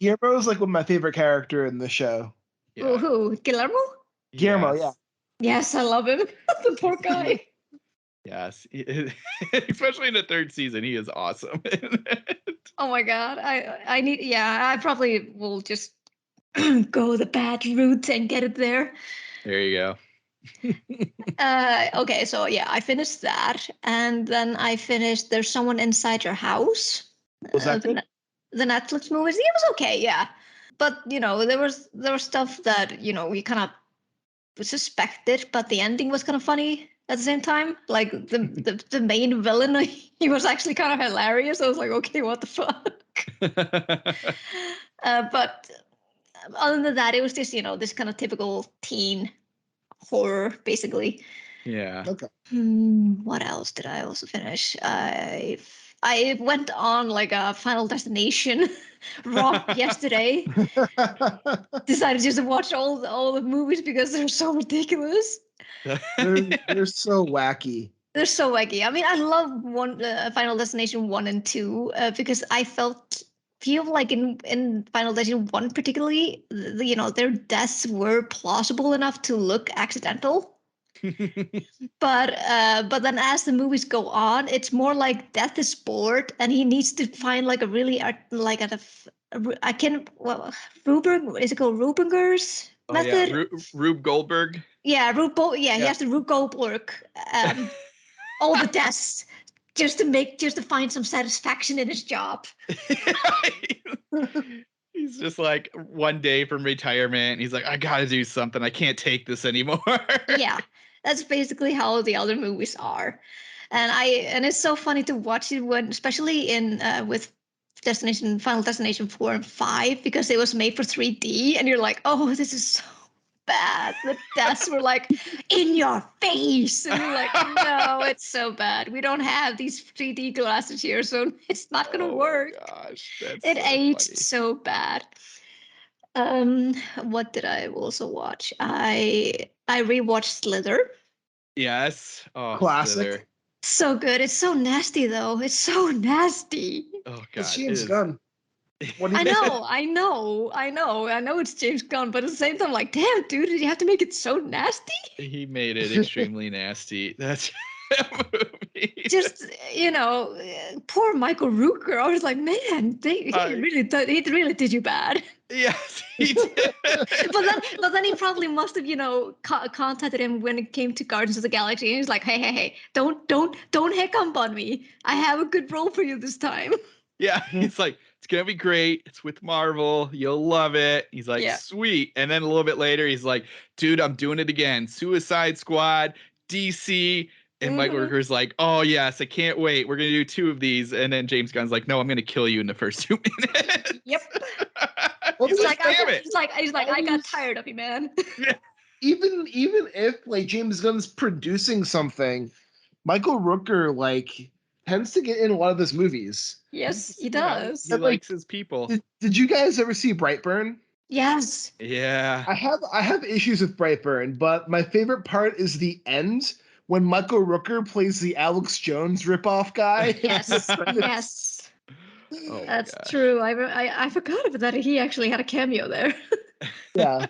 Guillermo's like one of my favorite character in the show. Ooh, who? Guillermo? Guillermo, yeah. Yes, I love him. The poor guy. Yes. Especially in the 3rd season, he is awesome. Oh my god, I need. Yeah, I probably will just go the bad route and get it there. There you go. Okay, so yeah, I finished that, and then I finished There's Someone Inside Your House. Was that good? The Netflix movies. It was okay, yeah, but there was stuff that we kind of suspected, but the ending was kind of funny at the same time. Like the main villain, he was actually kind of hilarious. I was like, okay, what the fuck? But other than that, it was just this kind of typical teen horror, basically. Yeah. Okay. What else did I also finish? I went on like a Final Destination romp yesterday. Decided just to watch all the movies because they're so ridiculous. They're so wacky. They're so wacky. I mean, I love Final Destination 1 and 2 because I feel like in Final Destination 1 particularly, their deaths were plausible enough to look accidental. But then as the movies go on, it's more like death is bored, and he needs to find like a really Ruber, is it called Rubinger's method? Yeah, Rube Goldberg. Yeah, he has to Rube Goldberg all the deaths just to find some satisfaction in his job. He's just like one day from retirement, and he's like, I gotta do something. I can't take this anymore. Yeah, that's basically how the other movies are, and it's so funny to watch it when, especially in with Final Destination 4 and 5, because it was made for 3D, and you're like, oh, this is so bad. The deaths were like in your face, and you're like, no, it's so bad. We don't have these 3D glasses here, so it's not gonna work. Gosh, that's it so aged funny. so bad. What did I also watch? I rewatched Slither. Yes. Oh, Classic. Slither. So good. It's so nasty though. It's so nasty. Oh god. It's James Gunn. What do you I know it's James Gunn, but at the same time, like, damn, dude, did you have to make it so nasty? He made it extremely nasty. That's that movie. Just poor Michael Rooker. I was like, man, he really did you bad. Yes, he did. but then he probably must have contacted him when it came to Guardians of the Galaxy, and he's like, hey, don't hiccup on me. I have a good role for you this time. Yeah, he's like, it's gonna be great. It's with Marvel. You'll love it. He's like, sweet. And then a little bit later, he's like, dude, I'm doing it again. Suicide Squad, DC. And Michael Rooker's like, oh yes, I can't wait. We're gonna do 2 of these. And then James Gunn's like, no, I'm gonna kill you in the first 2 minutes. Yep. He's like, damn it. He's like, I got tired of you, man. Even if like James Gunn's producing something, Michael Rooker like tends to get in a lot of his movies. Yes, he does. He likes his people. Did you guys ever see Brightburn? Yes. Yeah. I have issues with Brightburn, but my favorite part is the end when Michael Rooker plays the Alex Jones ripoff guy. Yes. Yes. Oh, that's true. I forgot about that. He actually had a cameo there. Yeah.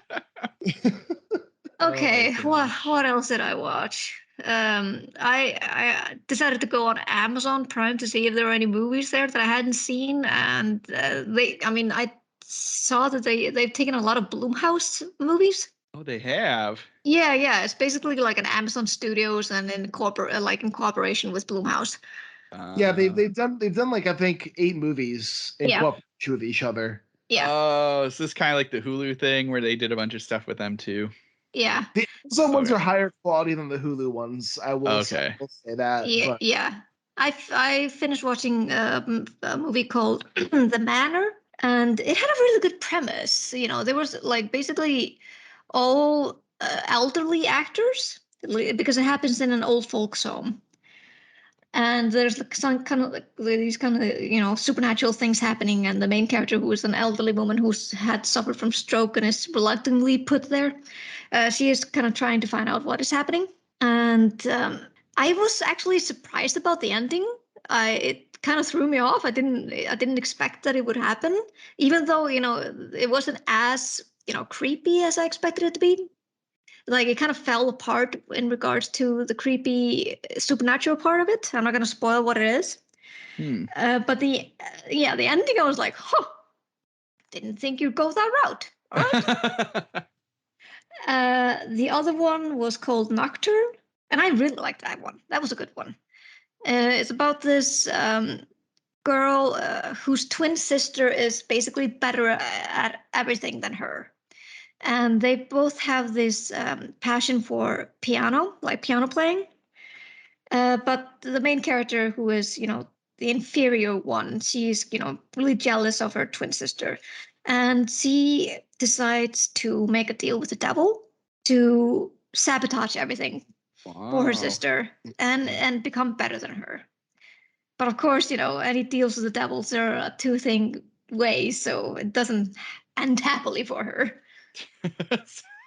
Okay. What else did I watch? I decided to go on Amazon Prime to see if there were any movies there that I hadn't seen, and I saw that they've taken a lot of Blumhouse movies. Oh, they have. Yeah. It's basically like an Amazon Studios and in cooperation with Blumhouse. Yeah, they've done like I think 8 movies in cooperation with each other. Yeah. Oh, is this kind of like the Hulu thing where they did a bunch of stuff with them too? Yeah. The Amazon ones are higher quality than the Hulu ones. I will say that. Yeah. But. Yeah. I finished watching a movie called The Manor, and it had a really good premise. There was like basically all elderly actors because it happens in an old folks home. And there's some kind of these kind of supernatural things happening, and the main character, who is an elderly woman who's had suffered from stroke and is reluctantly put there, she is kind of trying to find out what is happening. And I was actually surprised about the ending. It kind of threw me off. I didn't expect that it would happen, even though it wasn't as creepy as I expected it to be. Like, it kind of fell apart in regards to the creepy supernatural part of it. I'm not going to spoil what it is. But the ending, I was like, didn't think you'd go that route. All right. The other one was called Nocturne, and I really liked that one. That was a good one. It's about this girl whose twin sister is basically better at everything than her. And they both have this passion for piano, like piano playing. But the main character, who is, the inferior one, she's, really jealous of her twin sister. And she decides to make a deal with the devil to sabotage everything for her sister and become better than her. But of course, any deals with the devil, there are two-thing ways, so it doesn't end happily for her.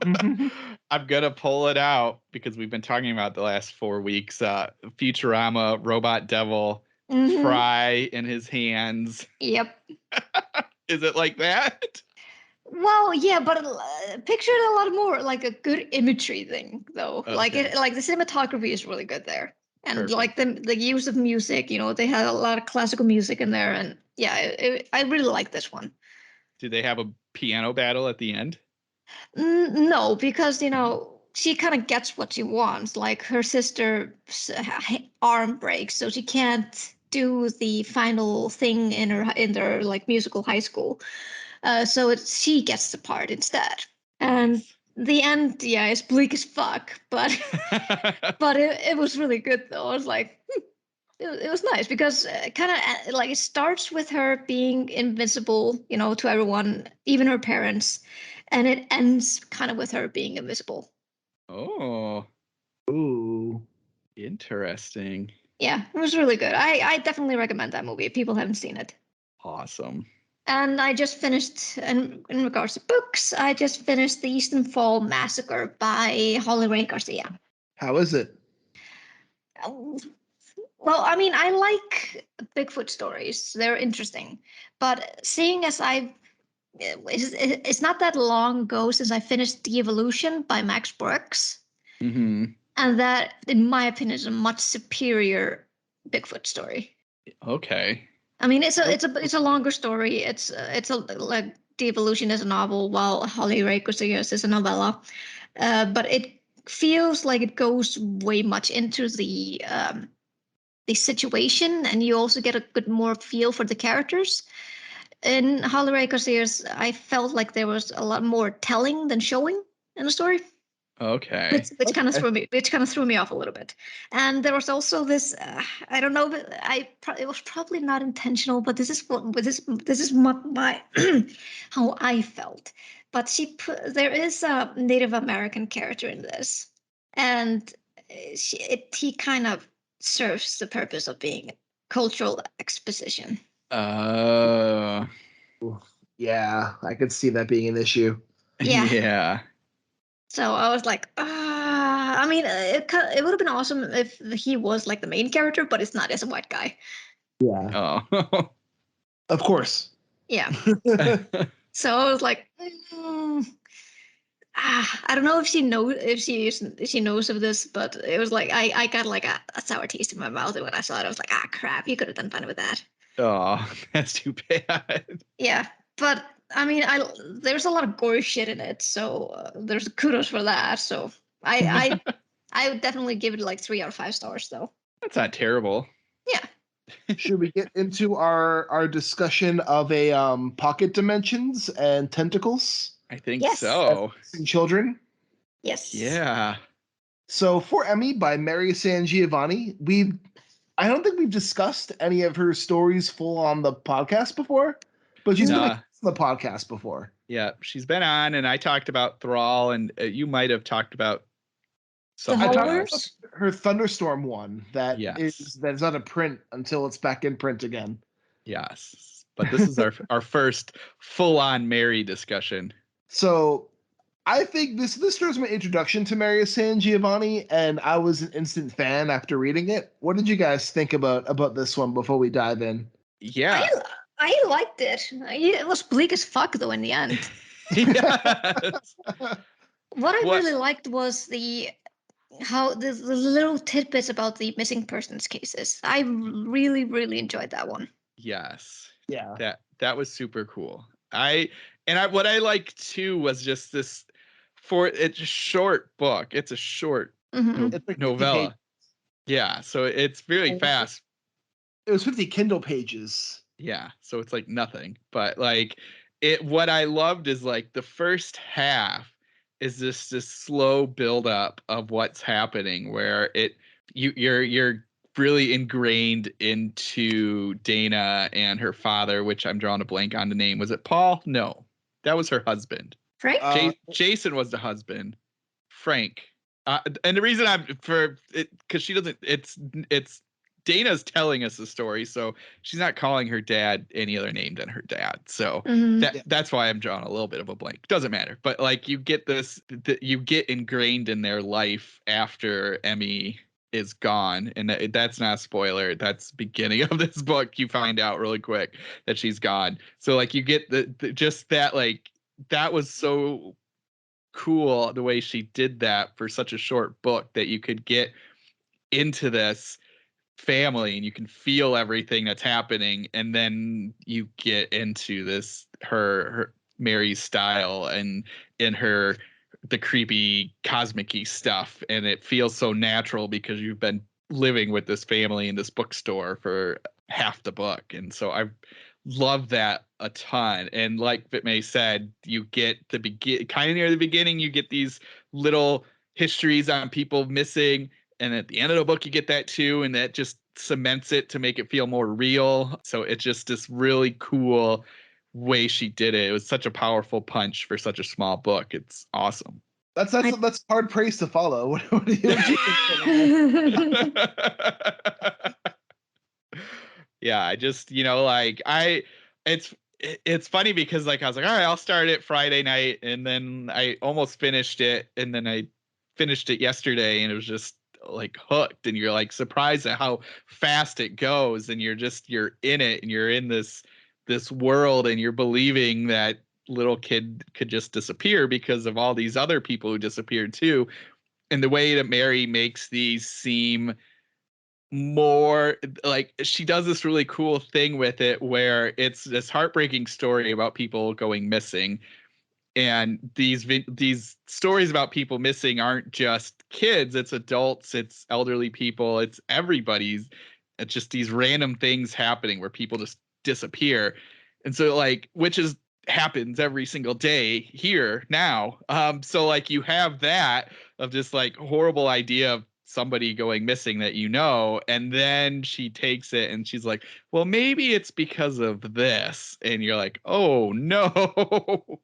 I'm gonna pull it out because we've been talking about the last 4 weeks. Futurama, Robot Devil, Fry in his hands. Yep. Is it like that? Well, yeah, but picture it a lot more like a good imagery thing, though. Okay. Like the cinematography is really good there, and perfect. Like the use of music. They had a lot of classical music in there, and yeah, I really like this one. Do they have a piano battle at the end? No, because she kind of gets what she wants. Like, her sister's arm breaks, so she can't do the final thing in their like musical high school. So she gets the part instead. And the end, is bleak as fuck, but but it was really good though. I was like, it was nice because kind of like it starts with her being invisible, to everyone, even her parents, and it ends kind of with her being invisible. Oh. Ooh. Interesting. Yeah, it was really good. I definitely recommend that movie if people haven't seen it. Awesome. And I just finished, in regards to books, I just finished The Eastern Fall Massacre by Holly Ray Garcia. How is it? Well, I mean, I like Bigfoot stories. They're interesting. But seeing as it's not that long ago since I finished De-Evolution by Max Brooks. Mm-hmm. And that, in my opinion, is a much superior Bigfoot story. Okay. I mean, it's a longer story. It's like De-Evolution is a novel, while Holly Ray Garcia's is a novella. But it feels like it goes way much into the situation, and you also get a good more feel for the characters. In Holly Ray Garcia's, I felt like there was a lot more telling than showing in the story. Okay. Which kind of threw me off a little bit. And there was also this, I don't know, but it was probably not intentional, but this is my how I felt. But there is a Native American character in this, and he kind of serves the purpose of being a cultural exposition. Yeah, I could see that being an issue. Yeah. So I was like, I mean, it would have been awesome if he was like the main character, but it's not as a white guy. Yeah. Oh. Of course. Yeah. So I was like, I don't know if she knows of this, but it was like I got like a sour taste in my mouth when I saw it. I was like, crap, you could have done fun with that. Oh, that's too bad. Yeah, but I mean, there's a lot of gory shit in it, so there's kudos for that. So I would definitely give it like 3 out of 5 stars, though. That's not terrible. Yeah. Should we get into our discussion of a pocket dimensions and tentacles? I think so. Children. Yes. Yeah. So For Emmy by Mary SanGiovanni, I don't think we've discussed any of her stories full on the podcast before, but she's been on the podcast before. Yeah, she's been on, and I talked about Thrall, and you might have talked about The I talked Holders? about her Thunderstorm one that's Yes. out of print until it's back in print again. Yes. But this is our first full-on Mary discussion. So I think this was my introduction to Mary SanGiovanni, and I was an instant fan after reading it. What did you guys think about this one before we dive in? Yeah. I liked it. It was bleak as fuck though in the end. Yes. What I really liked was the little tidbits about the missing persons cases. I really, really enjoyed that one. Yes. Yeah. That was super cool. What I liked too was just this it's a short book. It's a short Mhm. It's like 50 novella. pages. Yeah, so it's really fast. It was 50 Kindle pages. Yeah, so it's like nothing. But like what I loved is like the first half is this slow build up of what's happening where you're really ingrained into Dana and her father, which I'm drawing a blank on the name. Was it Paul? No, that was her husband. Frank? Jason was the husband. Frank. And the reason I'm for it because she doesn't. It's Dana's telling us the story, so she's not calling her dad any other name than her dad. So that's why I'm drawing a little bit of a blank. Doesn't matter, but like you get you get ingrained in their life after Emmy is gone, and that's not a spoiler. That's beginning of this book. You find out really quick that she's gone. So like you get the just that like that was so cool the way she did that for such a short book that you could get into this family and you can feel everything that's happening, and then you get into this her Mary's style and in her the creepy cosmic-y stuff, and it feels so natural because you've been living with this family in this bookstore for half the book. And so I love that a ton. And like Vitmay said, you get kind of near the beginning, you get these little histories on people missing, and at the end of the book you get that too, and that just cements it to make it feel more real. So it's just this really cool way she did it. It was such a powerful punch for such a small book. It's awesome. That's hard praise to follow. What do you think? Yeah, I just it's funny because like I was like, all right, I'll start it Friday night, and then I almost finished it, and then I finished it yesterday, and it was just like hooked, and you're like surprised at how fast it goes, and you're in it, and you're in this world, and you're believing that little kid could just disappear because of all these other people who disappeared too. And the way that Mary makes these seem more like she does this really cool thing with it where it's this heartbreaking story about people going missing, and these stories about people missing aren't just kids, it's adults, it's elderly people, it's everybody's. It's just these random things happening where people just disappear. And so like which is happens every single day here now. So like you have that of just like horrible idea of somebody going missing that and then she takes it and she's like, well, maybe it's because of this, and you're like, oh no.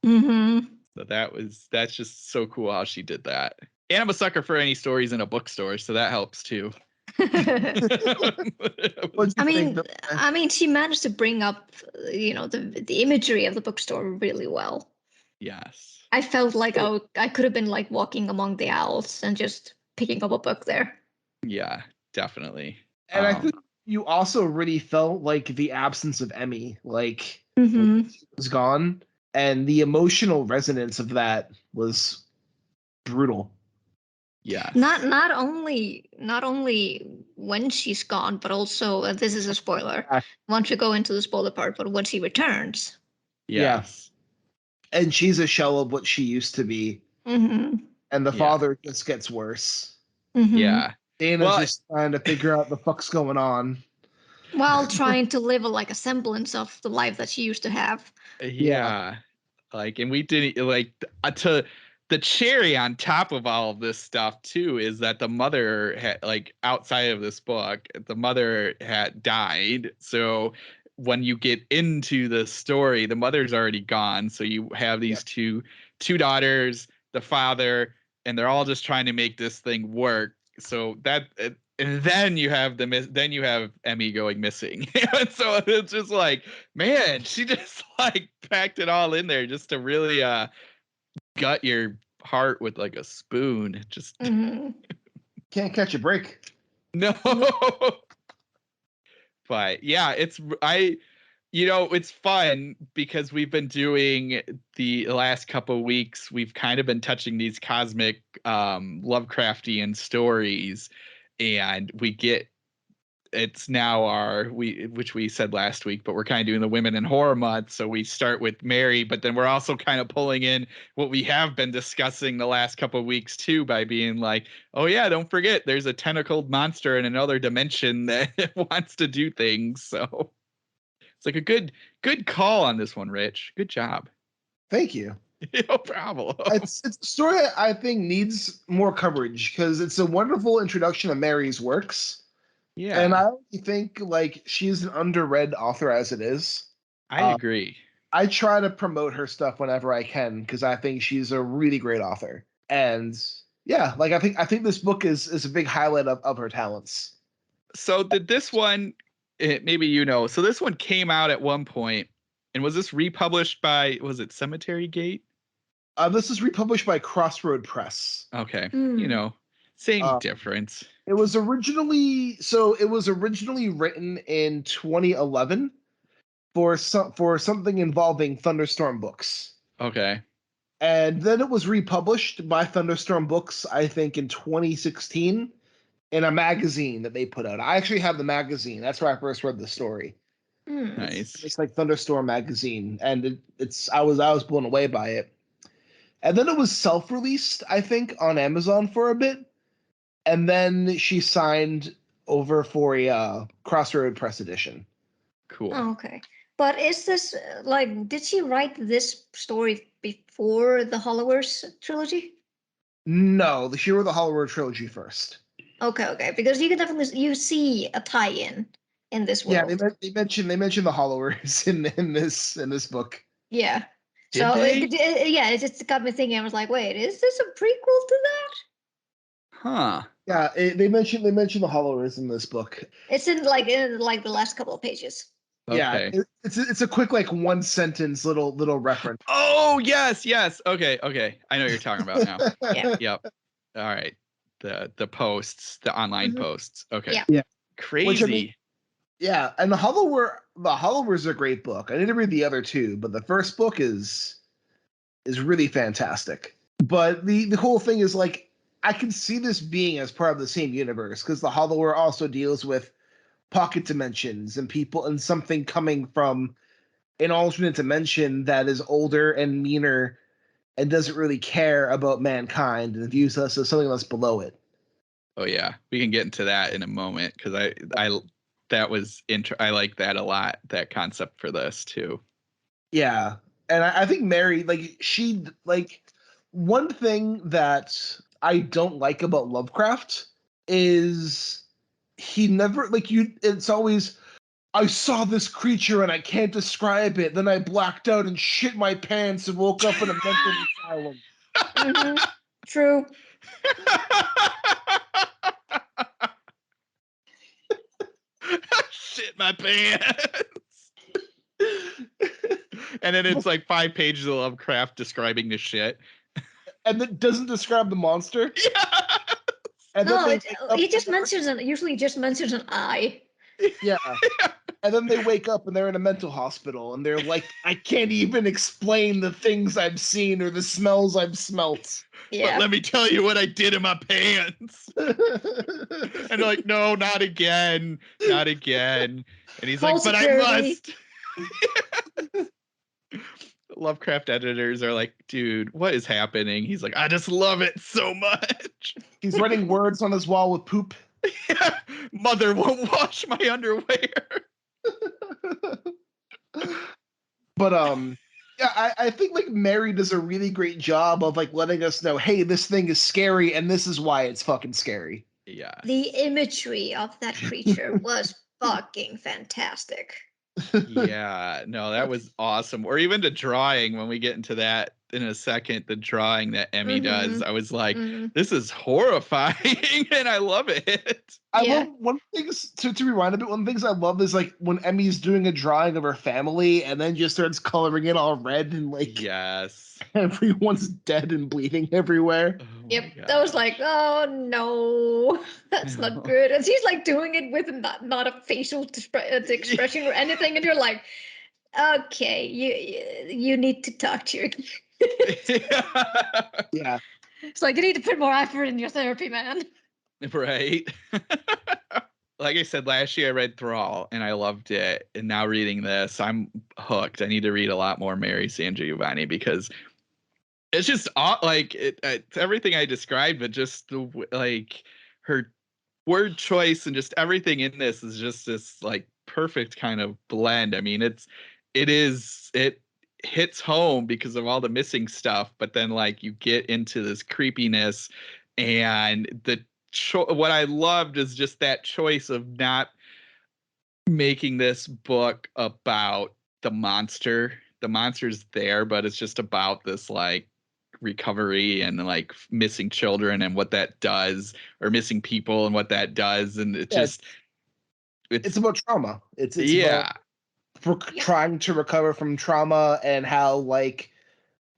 Mm-hmm. So that's just so cool how she did that. And I'm a sucker for any stories in a bookstore, so that helps too. I mean, she managed to bring up, the imagery of the bookstore really well. Yes. I felt like I could have been like walking among the owls and just picking up a book there. Yeah, definitely. And I think you also really felt like the absence of Emmy, like Mm-hmm. she was gone, and the emotional resonance of that was brutal. Yeah. Not only when she's gone, but also this is a spoiler. Once you go into the spoiler part, but when she returns. Yes. Yeah. And she's a shell of what she used to be. Mm-hmm. And the father just gets worse. Mm-hmm. Yeah. Dana's just trying to figure out the fuck's going on. While trying to live like a semblance of the life that she used to have. Yeah. Like, and we didn't like to the cherry on top of all of this stuff too is that the mother had, like, outside of this book, the mother had died. So when you get into the story, the mother's already gone. So you have these two daughters, the father, and they're all just trying to make this thing work. So and then you have Emmy going missing. And so it's just like, man, she just like packed it all in there just to really gut your heart with like a spoon. Just Can't catch a break. no. But yeah, it's fun because we've been doing the last couple of weeks. We've kind of been touching these cosmic Lovecraftian stories, and it's now which we said last week, but we're kind of doing the Women in Horror Month. So we start with Mary, but then we're also kind of pulling in what we have been discussing the last couple of weeks too, by being like, oh yeah, don't forget there's a tentacled monster in another dimension that wants to do things. So it's like a good call on this one, Rich. Good job. Thank you. No problem. It's a story I think needs more coverage because it's a wonderful introduction to Mary's works. Yeah. And I think like she's an underread author as it is. I agree. I try to promote her stuff whenever I can because I think she's a really great author. And yeah, like I think this book is a big highlight of her talents. So did this one, maybe so this one came out at one point, and was this republished by, was it Cemetery Gate? This is republished by Crossroad Press. Okay. Same difference. It was originally written in 2011 for something involving Thunderstorm Books. Okay. And then it was republished by Thunderstorm Books, I think, in 2016 in a magazine that they put out. I actually have the magazine. That's where I first read the story. Nice. It's like Thunderstorm magazine, and I was blown away by it. And then it was self-released, I think, on Amazon for a bit. And then she signed over for a Crossroad Press edition. Cool. Oh, okay. But is this, did she write this story before the Hollowers trilogy? No, she wrote the Hollowers trilogy first. Okay. Because you can definitely, see a tie-in in this world. Yeah, they mentioned the Hollowers in this book. Yeah. It just got me thinking. I was like, wait, is this a prequel to that? Huh. Yeah, they mentioned the Hollowers in this book. It's in the last couple of pages. Okay. Yeah, it's a quick one sentence little reference. Oh yes. Okay. I know what you're talking about now. Yeah. Yep. All right. The posts, the online posts. Okay. Yeah. Crazy. Which, I mean, yeah, and the Hollowers are a great book. I need to read the other two, but the first book is really fantastic. But the whole thing is like, I can see this being as part of the same universe because the Hollower also deals with pocket dimensions and people and something coming from an alternate dimension that is older and meaner and doesn't really care about mankind and views us as something that's below it. Oh yeah, we can get into that in a moment because I like that a lot, that concept for this too. Yeah, and I think Mary, one thing that I don't like about Lovecraft is he never it's always, I saw this creature and I can't describe it. Then I blacked out and shit my pants and woke up in a mental asylum. Mm-hmm. True. Shit my pants. And then it's like 5 pages of Lovecraft describing the shit. And it doesn't describe the monster. Yeah. And no, he just usually just mentions an eye. Yeah. And then they wake up and they're in a mental hospital and they're like, I can't even explain the things I've seen or the smells I've smelt. Yeah. But let me tell you what I did in my pants. And they're like, no, not again. Not again. And he's like, but I must. Lovecraft editors are like, dude, what is happening? He's like, I just love it so much. He's writing words on his wall with poop. Yeah. Mother won't wash my underwear. But yeah, I think Mary does a really great job of letting us know, hey, this thing is scary and this is why it's fucking scary. Yeah. The imagery of that creature was fucking fantastic. Yeah, no, that was awesome. Or even the drawing when we get into that in a second the drawing that Emmy does. I was like, Mhm. this is horrifying, and I love it. I Yeah. love one thing to rewind a bit. One of the things I love is like when Emmy's doing a drawing of her family and then just starts coloring it all red and like Yes. everyone's dead and bleeding everywhere. Oh my Yep, that was like, oh no, that's not good. And she's like doing it with not a facial expression or anything, and you're like, okay, you need to talk to your kid. Yeah. It's like you need to put more effort in your therapy, man. Right. Like I said, last year I read Thrall and I loved it. And now reading this, I'm hooked. I need to read a lot more Mary SanGiovanni because it's just like it's everything I described, but just like her word choice and just everything in this is just this like perfect kind of blend. I mean, it hits home because of all the missing stuff, but then like you get into this creepiness and what I loved is just that choice of not making this book about the monster. The monster's there, but it's just about this like recovery and like missing children and what that does, or missing people and what that does. And it's about trauma. It's yeah. about trying to recover from trauma and how like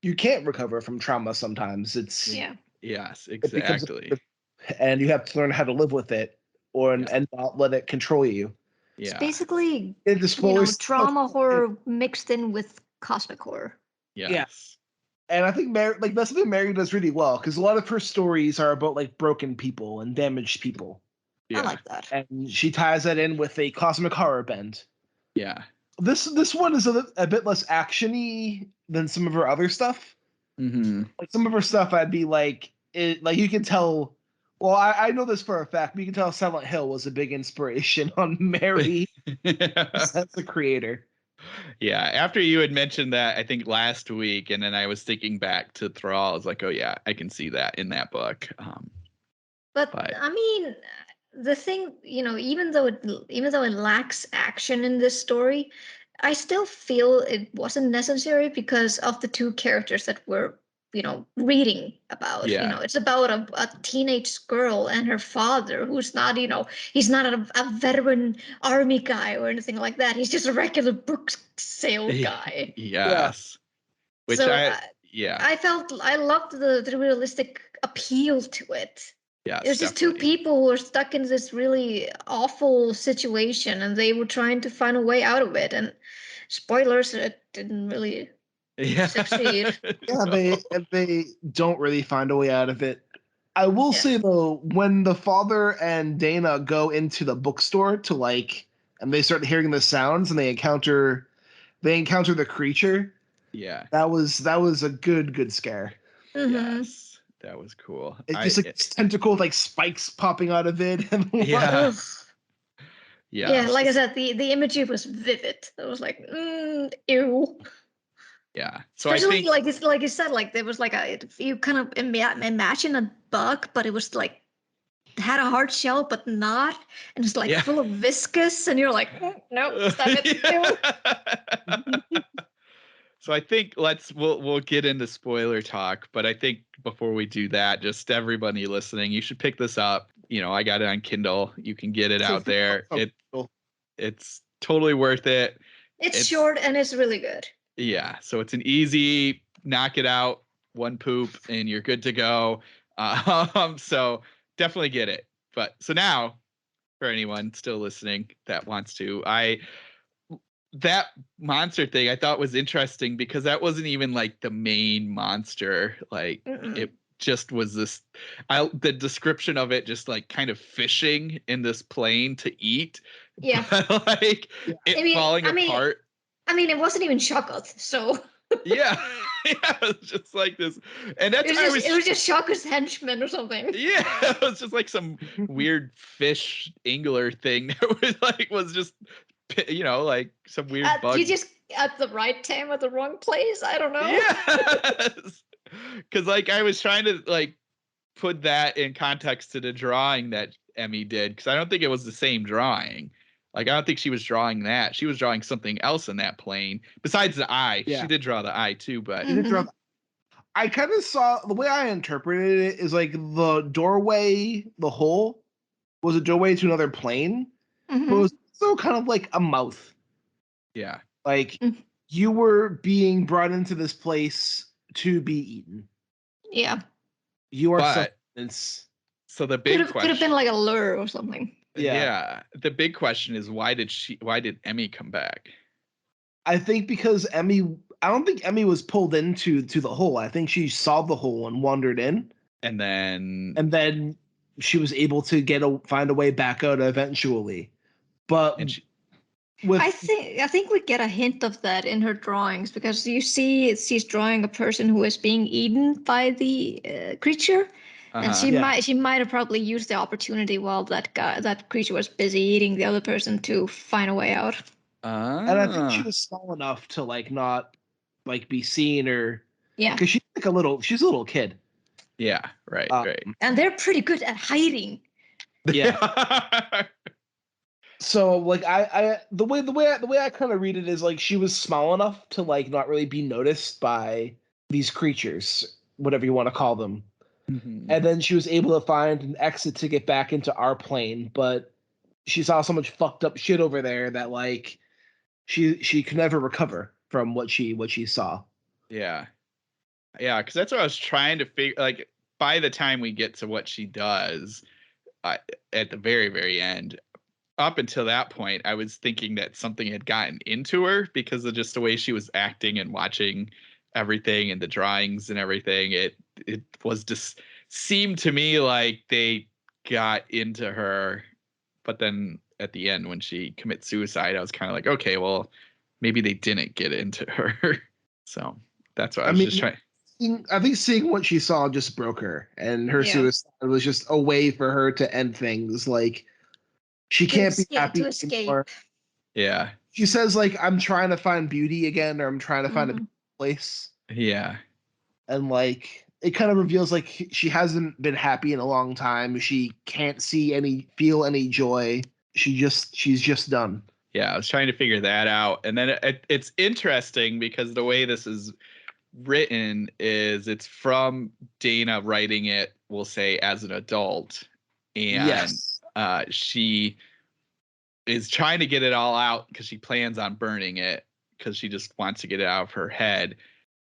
you can't recover from trauma sometimes. Yes, exactly. And you have to learn how to live with it and not let it control you. It's basically trauma horror mixed in with cosmic horror. Yes. Yeah. And I think that's something Mary does really well, because a lot of her stories are about like broken people and damaged people. I like that. And she ties that in with a cosmic horror bend. Yeah. This one is a bit less actiony than some of her other stuff. Mm-hmm. Like some of her stuff, I'd be like, you can tell. Well, I know this for a fact, but you can tell Silent Hill was a big inspiration on Mary as the creator. Yeah, after you had mentioned that, I think last week, and then I was thinking back to Thrall, I was like, oh yeah, I can see that in that book. But I mean, the thing, even though it lacks action in this story, I still feel it wasn't necessary because of the two characters that we're reading about. It's about a teenage girl and her father, who's not, he's not a veteran army guy or anything like that. He's just a regular book sale guy. Yes. Which I loved the realistic appeal to it. Yes, it was just two people who were stuck in this really awful situation, and they were trying to find a way out of it. And spoilers, it didn't really succeed. Yeah, they don't really find a way out of it. I will say though, when the father and Dana go into the bookstore and they start hearing the sounds and they encounter the creature. Yeah, that was a good scare. Mm-hmm. Yes. That was cool. It's just like tentacle with like spikes popping out of it. Yeah. Like I said, the imagery was vivid. It was like, ew. Yeah. So especially like you said, like there was like you kind of imagine a bug, but it was like had a hard shell but not, and it's like full of viscous, and you're like, no, stop it. So I think we'll get into spoiler talk, but I think before we do that, just everybody listening, you should pick this up. I got it on Kindle. You can get it out there. It's totally worth it. It's short and it's really good. Yeah, so it's an easy knock it out, one poop, and you're good to go. So definitely get it. But so now, for anyone still listening that wants to, that monster thing I thought was interesting because that wasn't even like the main monster. Like it just was this. The description of it just like kind of fishing in this plane to eat. Yeah, but like falling apart. I mean, it wasn't even chocolate, so. yeah, it was just like this, and that's it was just Shaka's henchman or something. Yeah, it was just like some weird fish angler thing that was just like some weird bug. You just at the right time at the wrong place. I don't know. Yes, because like I was trying to like put that in context to the drawing that Emmy did, because I don't think it was the same drawing. Like, I don't think she was drawing that. She was drawing something else in that plane besides the eye. Yeah. She did draw the eye too, but I kind of saw the way I interpreted it is like the doorway, the hole was a doorway to another plane, but it was also kind of like a mouth. Yeah. Like you were being brought into this place to be eaten. Yeah. You are But substance. so the big question could have been like a lure or something. Yeah. The big question is why did Emmy come back? I think because I don't think Emmy was pulled into the hole. I think she saw the hole and wandered in. And then she was able to find a way back out eventually. But I think we get a hint of that in her drawings, because you see she's drawing a person who is being eaten by the creature, and she might have probably used the opportunity while that creature was busy eating the other person to find a way out. And I think she was small enough to like not like be seen or because she's like she's a little kid. Yeah, right. And they're pretty good at hiding. Yeah. So like the way I kind of read it is like she was small enough to like not really be noticed by these creatures, whatever you want to call them. And then she was able to find an exit to get back into our plane, but she saw so much fucked up shit over there that like she could never recover from what she saw. Yeah, because that's what I was trying to figure. Like by the time we get to what she does at the very, very end, up until that point, I was thinking that something had gotten into her because of just the way she was acting and watching everything and the drawings and everything. It was just seemed to me like they got into her, but then at the end when she commits suicide, I was kind of like, okay, well, maybe they didn't get into her. So that's what I was just trying. I think seeing what she saw just broke her, and her suicide was just a way for her to end things. Like she can't be happy anymore. Yeah. She says like, I'm trying to find beauty again, or I'm trying to find a place. Yeah. And like it kind of reveals like she hasn't been happy in a long time. She can't feel any joy. She's just done. Yeah, I was trying to figure that out. And then it's interesting because the way this is written is it's from Dana writing it, we'll say, as an adult. And she is trying to get it all out because she plans on burning it because she just wants to get it out of her head.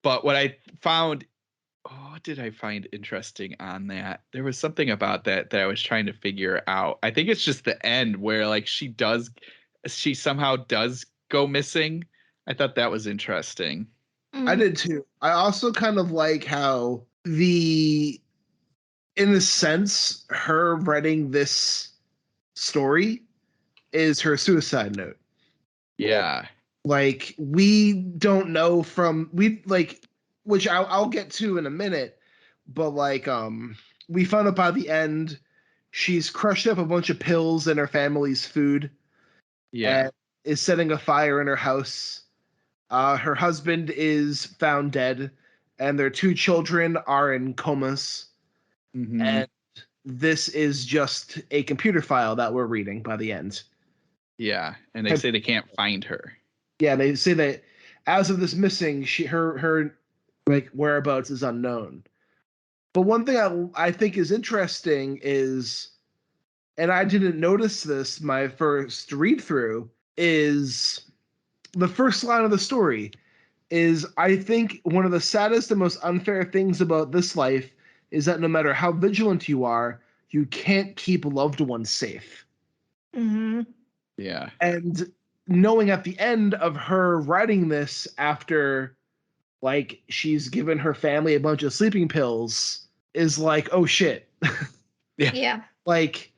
But what I found, what did I find interesting on that? There was something about that I was trying to figure out. I think it's just the end where like she somehow does go missing. I thought that was interesting. I did too. I also kind of like how in a sense, her writing this story is her suicide note. Yeah. Like we don't know which I'll get to in a minute, but like we found out by the end she's crushed up a bunch of pills in her family's food. Yeah. And is setting a fire in her house. Her husband is found dead, and their 2 children are in comas. And this is just a computer file that we're reading by the end. Yeah, and they say they can't find her. Yeah, they say that as of this missing, her like whereabouts is unknown. But one thing I think is interesting is, and I didn't notice this my first read through, is the first line of the story is, I think one of the saddest and most unfair things about this life is that no matter how vigilant you are, you can't keep loved ones safe. Yeah. And knowing at the end of her writing this after like she's given her family a bunch of sleeping pills is like, oh shit. Yeah. Like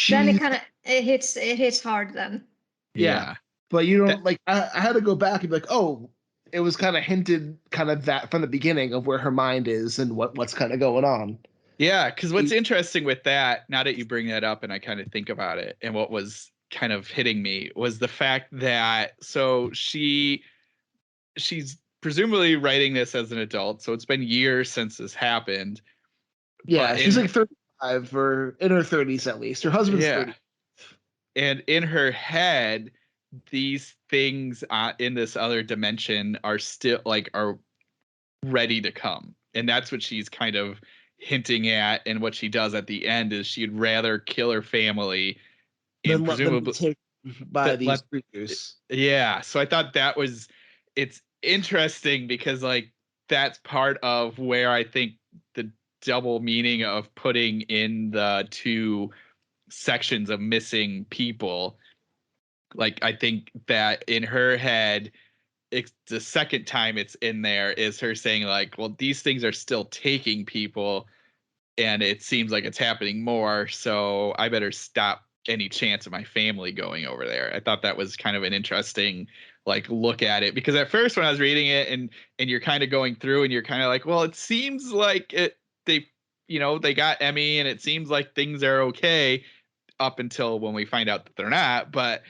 then it hits hard then. Yeah. But you don't like I had to go back and be like, oh, it was kind of hinted kind of that from the beginning of where her mind is and what's kind of going on. Yeah, because what's interesting with that, now that you bring that up and I kind of think about it, and what was kind of hitting me was the fact that so she's presumably writing this as an adult, so it's been years since this happened. Yeah, she's like 35 or in her 30s at least. Her husband's 30. And in her head, these things in this other dimension are still like are ready to come. And that's what she's kind of hinting at, and what she does at the end is she'd rather kill her family and Then let them be presumably taken by these creatures. Yeah, so I thought it's interesting because like that's part of where I think the double meaning of putting in the two sections of missing people, like I think that in her head the second time it's in there is her saying like, well, these things are still taking people and it seems like it's happening more, so I better stop any chance of my family going over there. I thought that was kind of an interesting like look at it, because at first when I was reading it and you're kind of going through and you're kind of like, well, it seems like they got Emmy and it seems like things are okay up until when we find out that they're not. But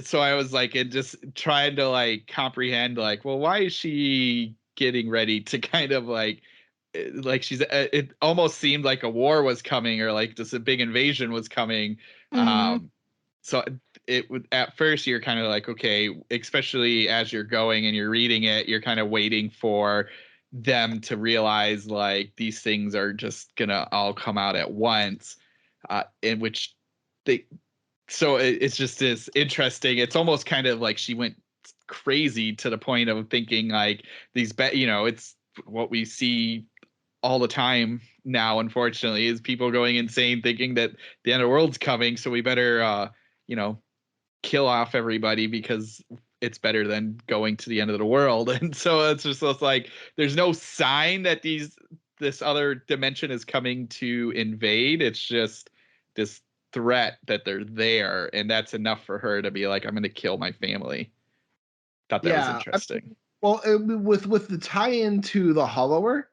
so I was like, it just trying to like comprehend like, well, why is she getting ready to kind of like she's it almost seemed like a war was coming, or like just a big invasion was coming. So it would, at first you're kind of like, okay, especially as you're going and you're reading it, you're kind of waiting for them to realize like these things are just gonna all come out at once, in which it's just this interesting. It's almost kind of like she went crazy to the point of thinking like it's what we see all the time now, unfortunately, is people going insane thinking that the end of the world's coming, so we better kill off everybody because it's better than going to the end of the world. And so it's like there's no sign that this other dimension is coming to invade. It's just this threat that they're there, and that's enough for her to be like, I'm going to kill my family. Thought that was interesting. With the tie-in to the Hollower,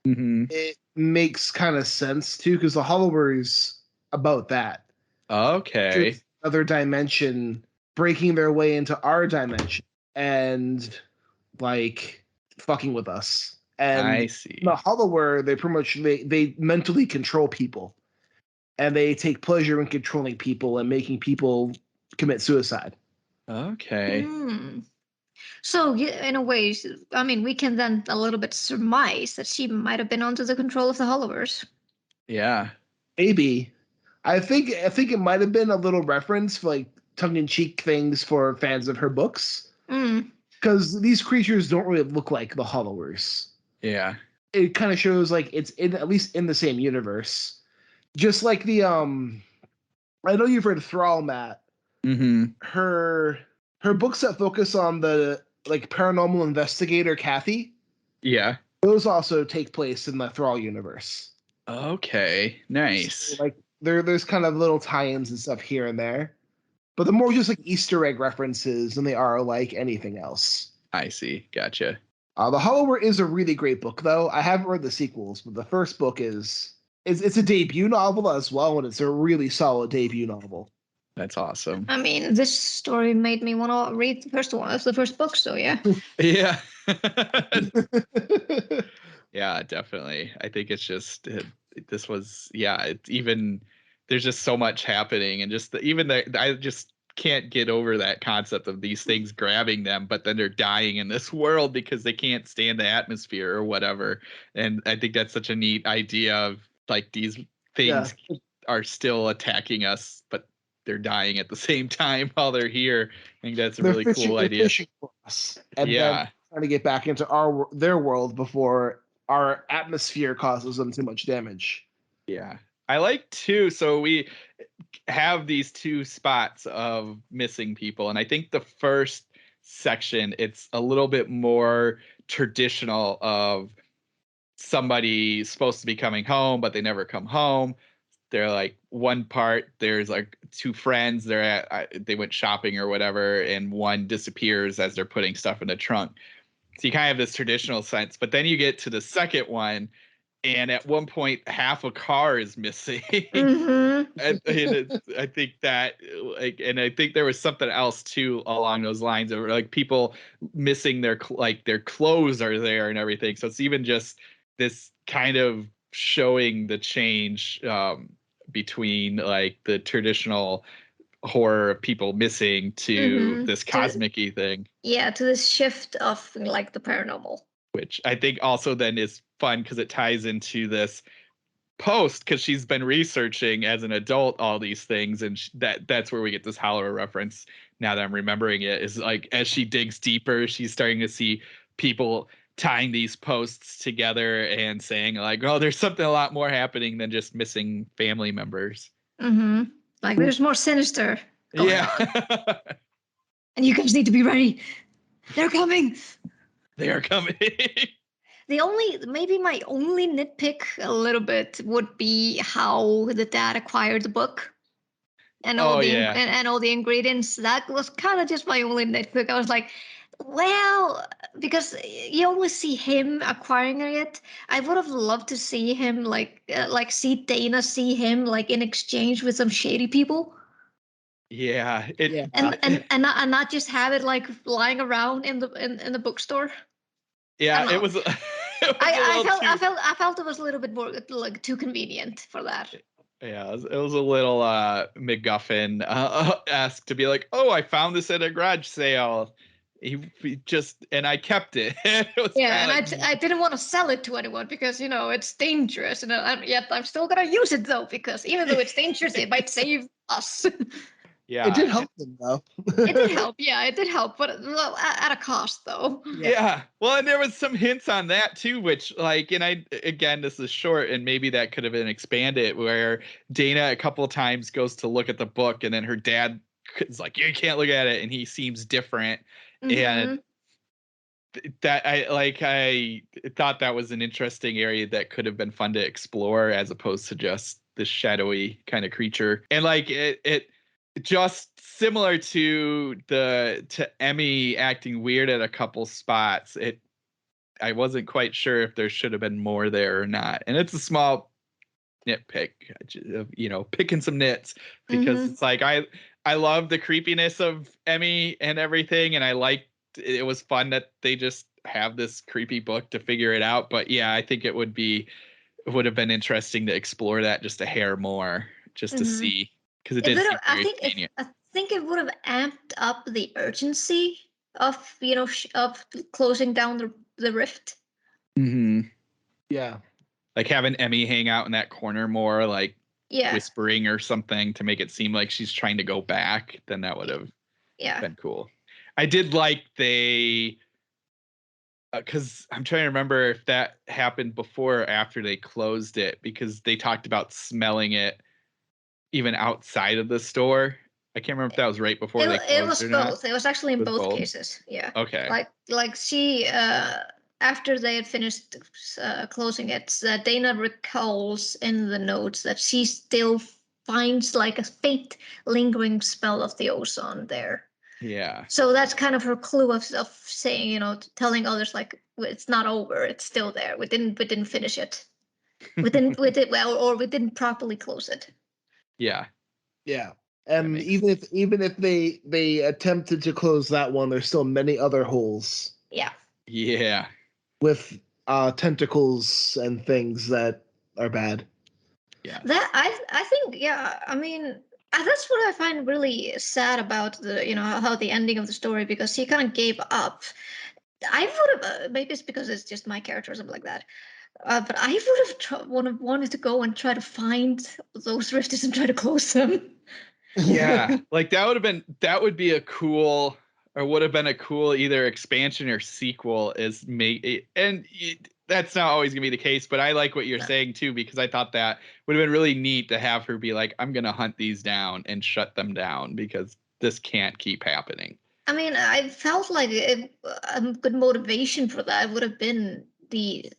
it makes kind of sense too, because the Hollower is about that. Okay. It's another dimension breaking their way into our dimension and like fucking with us. And I see. the Hollower, they pretty much they mentally control people, and they take pleasure in controlling people and making people commit suicide. Okay. So in a way, I mean, we can then a little bit surmise that she might have been under the control of the Hollowers. Yeah. Maybe. I think it might have been a little reference for like tongue-in-cheek things for fans of her books. Because these creatures don't really look like the Hollowers. Yeah. It kind of shows like it's at least in the same universe. Just like the I know you've heard Thrall, Matt. Her books that focus on the like paranormal investigator Kathy. Yeah. Those also take place in the Thrall universe. Okay. Nice. So, like there's kind of little tie-ins and stuff here and there, but they're more just like Easter egg references than they are like anything else. I see. Gotcha. The Hollower is a really great book, though. I haven't read the sequels, but the first book it's a debut novel as well, and it's a really solid debut novel. That's awesome. I mean, this story made me want to read the first book, so yeah. Yeah. Yeah, definitely. I think it's just this was it's even there's just so much happening, and just I just can't get over that concept of these things grabbing them, but then they're dying in this world because they can't stand the atmosphere or whatever. And I think that's such a neat idea of like these things are still attacking us, but they're dying at the same time while they're here. I think that's a really cool idea. They're fishing for us, and then trying to get back into their world before our atmosphere causes them too much damage. Yeah. I like too. So we have these two spots of missing people, and I think the first section, it's a little bit more traditional of somebody supposed to be coming home, but they never come home. They're like one part, there's like two friends, they went shopping or whatever, and one disappears as they're putting stuff in the trunk. So you kind of have this traditional sense, but then you get to the second one, and at one point half a car is missing. And I think that and I think there was something else too along those lines of like people missing their clothes are there and everything. So it's even just this kind of showing the change between like the traditional horror of people missing to this cosmic-y thing. Yeah, to this shift of like the paranormal. which I think also then is fun because it ties into this post because she's been researching as an adult all these things, and that's where we get this Hollower reference. Now that I'm remembering it, is like as she digs deeper, she's starting to see people tying these posts together and saying like, oh, there's something a lot more happening than just missing family members. Mm-hmm. Like there's more sinister going on. And you guys need to be ready. They're coming. They are coming. Maybe my only nitpick a little bit would be how the dad acquired the book and all and all the ingredients. That was kind of just my only nitpick. I was like, well, because you only see him acquiring it. I would have loved to see him see Dana see him like in exchange with some shady people. Yeah, and not just have it like lying around in the bookstore. Yeah, it was. I felt it was a little bit more like too convenient for that. Yeah, it was a little MacGuffin esque to be like, oh, I found this at a garage sale. He just and I kept it. I didn't want to sell it to anyone because it's dangerous, and yet I'm still gonna use it though because even though it's dangerous, it might save us. Yeah, it did help them though. It did help, yeah, it did help, but at a cost though. Yeah, well, and there was some hints on that too, which again, this is short, and maybe that could have been expanded, where Dana a couple of times goes to look at the book, and then her dad is like, "You can't look at it," and he seems different, and that I thought that was an interesting area that could have been fun to explore, as opposed to just this shadowy kind of creature, and like it. Just similar to Emmy acting weird at a couple spots, I wasn't quite sure if there should have been more there or not. And it's a small nitpick, picking some nits, because it's like I love the creepiness of Emmy and everything, and I liked it was fun that they just have this creepy book to figure it out. But yeah, I think it would have been interesting to explore that just a hair more, just to see. Because I think it would have amped up the urgency of of closing down the rift. Mm-hmm. Yeah, like having Emmy hang out in that corner more, like whispering or something to make it seem like she's trying to go back. Then that would have been cool. I did like because I'm trying to remember if that happened before or after they closed it, because they talked about smelling it even outside of the store. I can't remember if that was right before they closed it was or both. Not. It was actually in both cases. Yeah. Okay. Like she after they had finished closing it, Dana recalls in the notes that she still finds like a faint lingering smell of the ozone there. Yeah. So that's kind of her clue of saying, telling others like it's not over, it's still there. We didn't finish it. We didn't properly close it. Yeah. Yeah. And even if they attempted to close that one, there's still many other holes. Yeah. Yeah. With tentacles and things that are bad. Yeah. That I think I mean that's what I find really sad about how the ending of the story, because he kind of gave up. I would have maybe it's because it's just my character or something like that. But I would have wanted to go and try to find those rifts and try to close them. Yeah, like that would be a cool, or would have been a cool either expansion or sequel. That's not always gonna be the case, but I like what you're saying too, because I thought that would have been really neat to have her be like, I'm gonna hunt these down and shut them down because this can't keep happening. I mean, I felt like a good motivation for that would have been the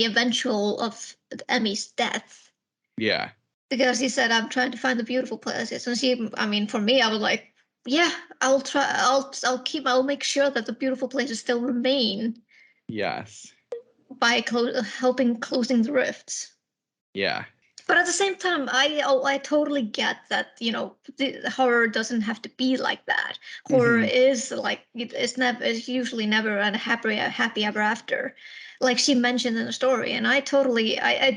eventual of Emmy's death. Yeah. Because he said, I'm trying to find the beautiful places. And for me, I was like, yeah, I'll try. I'll make sure that the beautiful places still remain. Yes. By helping closing the rifts. Yeah. But at the same time, I totally get that, the horror doesn't have to be like that. Horror is like, it's usually never a happy ever after, like she mentioned in the story. And I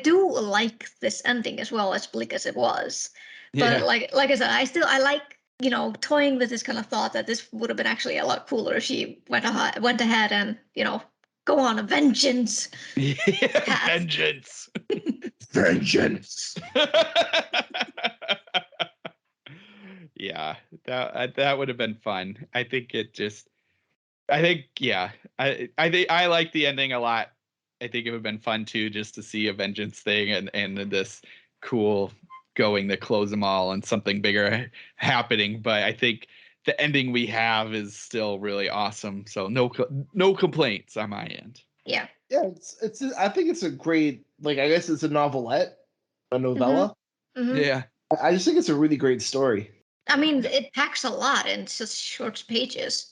do like this ending as well, as bleak as it was. But like I said, I like, toying with this kind of thought that this would have been actually a lot cooler if she went ahead and, go on a vengeance. Yeah, vengeance. Vengeance. Yeah, that would have been fun. I think yeah. I think I like the ending a lot. I think it would have been fun too, just to see a vengeance thing and this cool going to close them all and something bigger happening. But I think the ending we have is still really awesome. So no complaints on my end. Yeah. Yeah, I think it's a great, like, I guess it's a novelette, a novella. Mm-hmm. Yeah. I just think it's a really great story. I mean, it packs a lot in such short pages.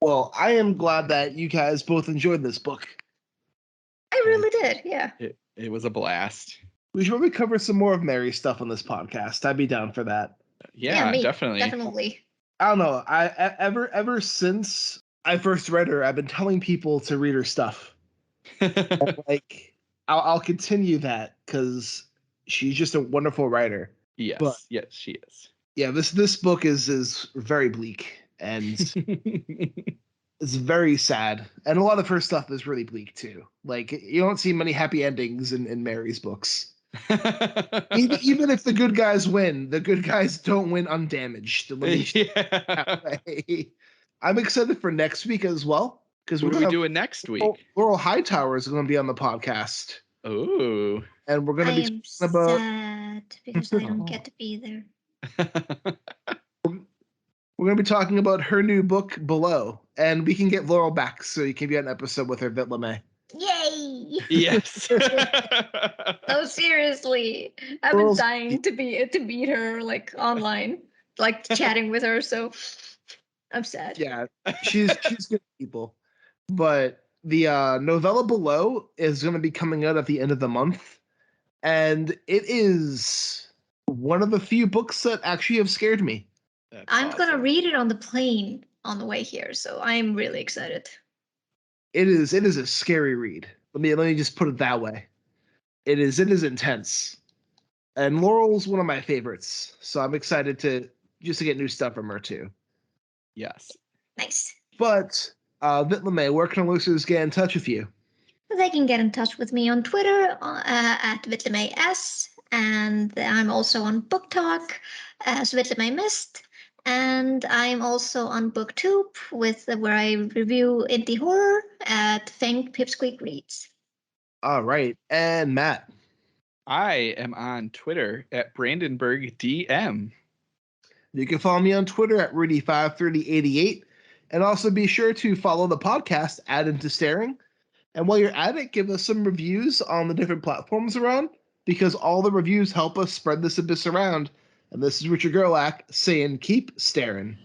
Well, I am glad that you guys both enjoyed this book. I really did, yeah. It was a blast. We should probably cover some more of Mary's stuff on this podcast. I'd be down for that. Yeah, me, definitely. Definitely. I don't know. Ever since I first read her, I've been telling people to read her stuff. Like, I'll continue that because she's just a wonderful writer. Yes, But, yes, she is. Yeah, this book is very bleak and it's very sad, and a lot of her stuff is really bleak too. Like, you don't see many happy endings in Mary's books. Even if the good guys win, the good guys don't win undamaged. Let me Yeah. I'm excited for next week as well because What are we doing next week? Laurel Hightower is going to be on the podcast. Oh. And we're going to be talking about sad because I don't get to be there. We're going to be talking about her new book, Below, and we can get Laurel back so you can be on an episode with her, Vitlame. Yay! Yes. No, seriously, I've been dying to meet her, like, online, like chatting with her. So I'm sad. Yeah, she's good people. But the novella Below is going to be coming out at the end of the month, and it is one of the few books that actually have scared me. I'm gonna read it on the plane on the way here, so I'm really excited. It is a scary read. Let me just put it that way. It is intense. And Laurel's one of my favorites, so I'm excited to get new stuff from her too. Yes. Nice. But Vitlame, where can listeners get in touch with you? They can get in touch with me on Twitter at VitlameS, and I'm also on Book Talk as Vitlame Mist, and I'm also on BookTube where I review indie horror at Fang Pipsqueak Reads. All right, and Matt. I am on Twitter at BrandenburgDM. You can follow me on Twitter at Rudy53088, and also be sure to follow the podcast, Add Into Staring. And while you're at it, give us some reviews on the different platforms around, because all the reviews help us spread this abyss around. And this is Richard Gerlach saying, keep staring.